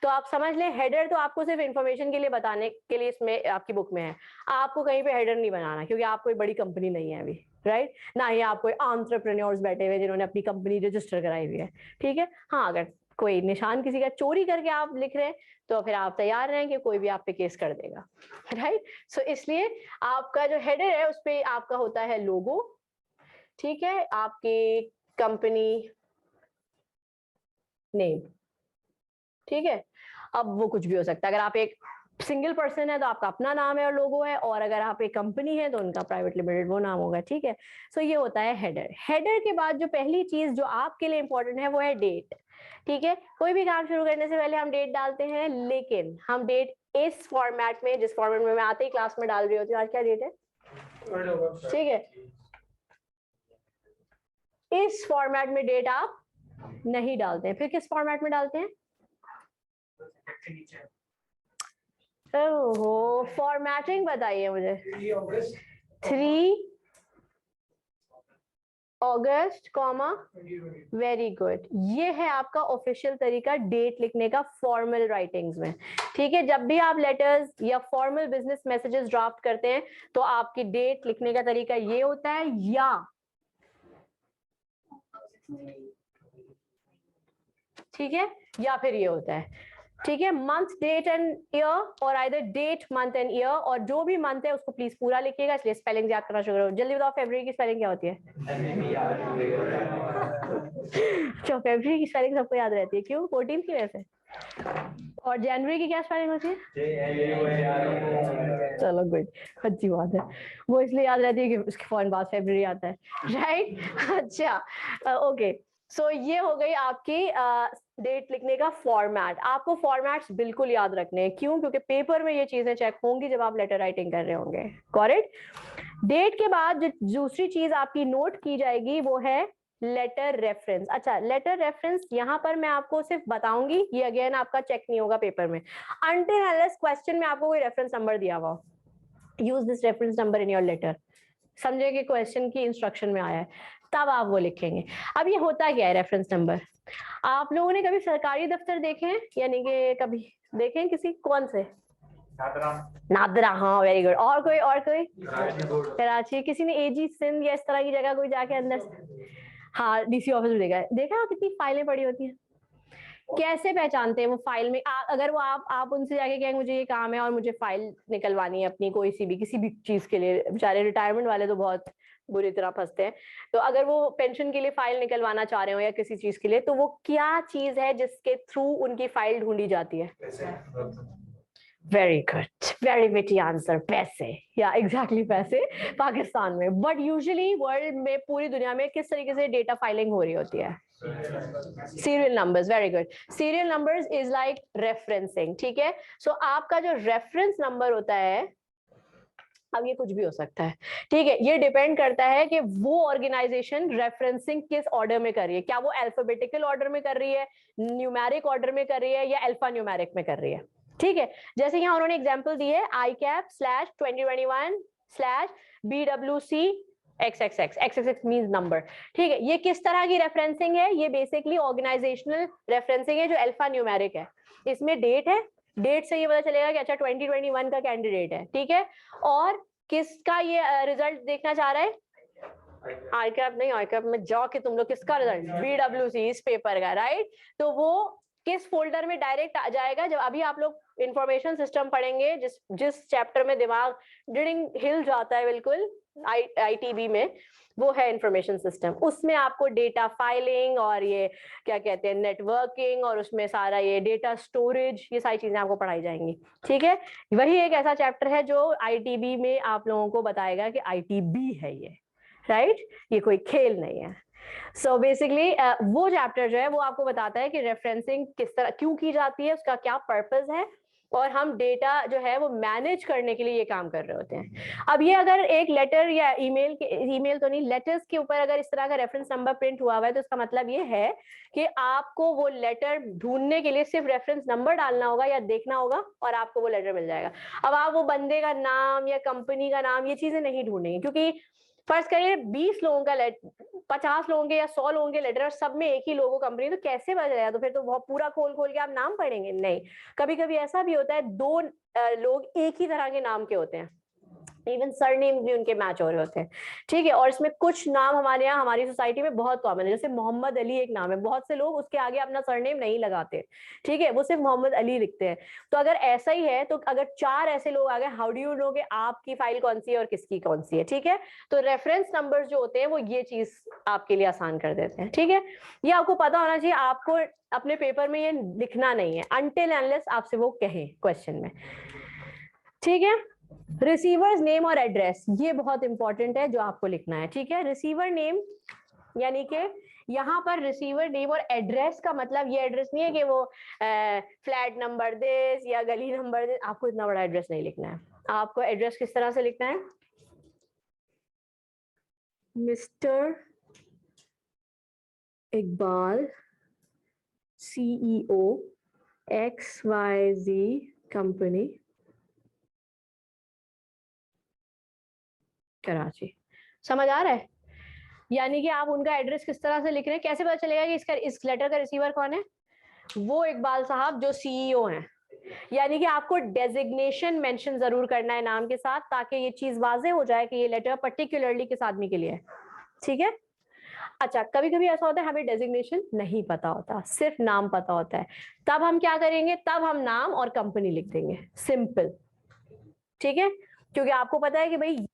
तो आप समझ लें, हेडर तो आपको सिर्फ इंफॉर्मेशन के लिए बताने के लिए इसमें आपकी बुक में है। आपको कहीं पे हेडर नहीं बनाना, क्योंकि आप कोई बड़ी कंपनी नहीं है अभी, राइट, ना ही आप कोई एंटरप्रेन्योर्स बैठे हुए जिन्होंने अपनी कंपनी रजिस्टर कराई हुई है, ठीक है। हाँ, अगर कोई निशान किसी का चोरी करके आप लिख रहे हैं तो फिर आप तैयार रहें कि कोई भी आप पे केस कर देगा, राइट। सो इसलिए आपका जो हेडर है उस पे आपका होता है लोगो, ठीक है, आपकी कंपनी नेम, ठीक है। अब वो कुछ भी हो सकता है। अगर आप एक सिंगल पर्सन है तो आपका अपना नाम है और लोगो है, और अगर आप एक कंपनी है तो उनका प्राइवेट लिमिटेड वो नाम होगा, ठीक है। सो ये होता है हेडर। हेडर के बाद जो पहली चीज जो आपके लिए इंपॉर्टेंट है वो है डेट, ठीक है। कोई भी काम शुरू करने से पहले हम डेट डालते हैं, लेकिन हम डेट इस फॉर्मेट में, जिस फॉर्मेट में मैं आते ही क्लास में डाल रही होती हूँ, आज क्या डेट है, ठीक है, इस फॉर्मेट में डेट आप नहीं डालते हैं। फिर किस फॉर्मेट में डालते हैं, ओहो फॉर्मेटिंग बताइए मुझे। 3 अगस्त कॉमा, वेरी गुड, ये है आपका ऑफिशियल तरीका डेट लिखने का फॉर्मल राइटिंग्स में, ठीक है। जब भी आप लेटर्स या फॉर्मल बिजनेस मैसेजेस ड्राफ्ट करते हैं तो आपकी डेट लिखने का तरीका ये होता है, या ठीक है, या फिर ये होता है, ठीक है, मंथ डेट एंड ईयर, और either date month and year, और जो भी मंथ है उसको प्लीज पूरा लिखिएगा, इसलिए स्पेलिंग याद करना शुरू करो। जल्दी बताओ फरवरी की स्पेलिंग क्या होती है? अच्छा, फरवरी की स्पेलिंग सबको याद रहती है, क्यों? 14 की वजह से। और जनवरी की क्या स्पेलिंग होती है? चलो गुड, अच्छी बात है, वो इसलिए याद रहती है कि उसके फौरन बाद फरवरी आता है, राइट? अच्छा, ओके, सो ये हो गई आपकी डेट लिखने का फॉर्मेट। आपको फॉर्मेट्स बिल्कुल याद रखने हैं, क्यों? क्योंकि पेपर में ये चीजें चेक होंगी जब आप लेटर राइटिंग कर रहे होंगे, करेक्ट। डेट के बाद जो दूसरी चीज आपकी नोट की जाएगी वो है लेटर रेफरेंस। अच्छा, लेटर रेफरेंस यहाँ पर मैं आपको सिर्फ बताऊंगी, ये अगेन आपका चेक नहीं होगा पेपर में, अनटिल अनलेस क्वेश्चन में आपको कोई रेफरेंस नंबर दिया हुआ, use this reference number in your letter, समझे कि क्वेश्चन की इंस्ट्रक्शन में आया है, तब आप वो लिखेंगे। अब ये होता क्या है रेफरेंस नंबर? आप लोगों ने कभी सरकारी दफ्तर देखे हैं, यानी कि कभी देखे हैं किसी, कौन से? नादरा, हाँ वेरी गुड। और कोई कराची, किसी ने एजी सिंध या इस तरह की जगह कोई जाके अंदर, हाँ डीसी ऑफिस में देखा है। देखा कितनी फाइलें पड़ी होती हैं, कैसे पहचानते हैं वो फाइल में? अगर वो आप उनसे जाके कहेंगे मुझे ये काम है और मुझे फाइल निकलवानी है अपनी कोई सी भी किसी भी चीज के लिए, बेचारे रिटायरमेंट वाले तो बहुत बुरी तरह फंसते हैं, तो अगर वो पेंशन के लिए फाइल निकलवाना चाह रहे हो या किसी चीज के लिए, तो वो क्या चीज है जिसके थ्रू उनकी फाइल ढूंढी जाती है? Very good, very witty answer, पैसे, या एग्जैक्टली पैसे पाकिस्तान में, बट यूजुअली वर्ल्ड में, पूरी दुनिया में किस तरीके से डेटा फाइलिंग हो रही होती है? Serial numbers, very good, serial numbers is like referencing, ठीक है। सो आपका जो रेफरेंस नंबर होता है, अब ये कुछ भी हो सकता है, ठीक है, ये डिपेंड करता है कि वो ऑर्गेनाइजेशन रेफरेंसिंग किस ऑर्डर में कर रही है, क्या वो अल्फाबेटिकल ऑर्डर में कर रही है, न्यूमेरिक ऑर्डर में कर रही है, या अल्फा न्यूमेरिक में कर रही है, ठीक है। जैसे यहाँ उन्होंने एग्जांपल दी है ICAP/2021/BWC XXX मींस नंबर, ठीक है। ये किस तरह की रेफरेंसिंग है? ये बेसिकली ऑर्गेनाइजेशनल रेफरेंसिंग है जो अल्फा न्यूमेरिक है। इसमें डेट है, डेट से ये पता चलेगा कि अच्छा 2021 का कैंडिडेट है, ठीक है, और किसका ये रिजल्ट देखना चाह रहा है? ICAP नहीं, ICAP में जाके तुम लोग किसका रिजल्ट? BWC, इस पेपर का, राइट। तो वो किस फोल्डर में डायरेक्ट आ जाएगा? जब अभी आप लोग इंफॉर्मेशन सिस्टम पढ़ेंगे, जिस चैप्टर में दिमाग डिडिंग हिल जाता है बिल्कुल ITB में, वो है इंफॉर्मेशन सिस्टम। उसमें आपको डेटा फाइलिंग और ये क्या कहते हैं नेटवर्किंग, और उसमें सारा ये डेटा स्टोरेज, ये सारी चीजें आपको पढ़ाई जाएंगी, ठीक है। वही एक ऐसा चैप्टर है जो ITB में आप लोगों को बताएगा कि ITB है ये, राइट, ये कोई खेल नहीं है। सो बेसिकली वो चैप्टर जो है वो आपको बताता है कि रेफरेंसिंग किस तरह क्यों की जाती है, उसका क्या पर्पस है, और हम डेटा जो है वो मैनेज करने के लिए ये काम कर रहे होते हैं। अब ये अगर एक लेटर या ईमेल तो नहीं, लेटर्स के ऊपर अगर इस तरह का रेफरेंस नंबर प्रिंट हुआ हुआ है, तो इसका मतलब ये है कि आपको वो लेटर ढूंढने के लिए सिर्फ रेफरेंस नंबर डालना होगा या देखना होगा और आपको वो लेटर मिल जाएगा। अब आप वो बंदे का नाम या कंपनी का नाम, ये चीजें नहीं ढूंढेंगे, क्योंकि फर्ज करिए 20 लोगों का लेटर, 50 लोगों के या 100 लोगों के लेटर, और सब में एक ही लोगो कंपनी, तो कैसे बच जाएगा? तो फिर तो बहुत पूरा खोल खोल के आप नाम पढ़ेंगे? नहीं, कभी कभी ऐसा भी होता है 2 लोग एक ही तरह के नाम के होते हैं, इवन सरनेम भी उनके मैच हो रहे होते हैं, ठीक है। और इसमें कुछ नाम हमारे यहाँ हमारी सोसाइटी में बहुत कॉमन है, जैसे मोहम्मद अली एक नाम है, बहुत से लोग उसके आगे अपना सरनेम नहीं लगाते, ठीक है, वो सिर्फ मोहम्मद अली लिखते हैं। तो अगर ऐसा ही है, तो अगर 4 ऐसे लोग आ गए, हाउ डू यू नो कि आपकी फाइल कौन सी है और किसकी कौन सी है, ठीक है। तो रेफरेंस नंबर्स जो होते हैं वो ये चीज आपके लिए आसान कर देते हैं, ठीक है। ये आपको पता होना चाहिए, आपको अपने पेपर में ये लिखना नहीं है अनटिल अनलेस आपसे वो कहें क्वेश्चन में, ठीक है। रिसीवर्स नेम और एड्रेस, ये बहुत इंपॉर्टेंट है जो आपको लिखना है, ठीक है। रिसीवर नेम यानी कि यहाँ पर रिसीवर नेम और एड्रेस का मतलब ये एड्रेस नहीं है कि वो फ्लैट नंबर दिस या गली नंबर दिस, आपको इतना बड़ा एड्रेस नहीं लिखना है। आपको एड्रेस किस तरह से लिखना है, mister Iqbal CEO XYZ company Karachi. समझ आ रहा है? यानी कि आप उनका एड्रेस किस तरह से लिख रहे हैं, कैसे पता चलेगा कि इसका इस लेटर का रिसीवर कौन है, वो इकबाल साहब जो CEO हैं। यानी कि आपको डेजिग्नेशन मेंशन जरूर करना है नाम के साथ, ताकि ये चीज वाजे हो जाए कि ये लेटर पर्टिकुलरली किस आदमी के लिए है, ठीक है। अच्छा, कभी कभी ऐसा होता है हमें डेजिग्नेशन नहीं पता होता, सिर्फ नाम पता होता है, तब हम क्या करेंगे, तब हम नाम और कंपनी लिख देंगे, सिंपल, ठीक है। क्योंकि आपको पता है कि भाई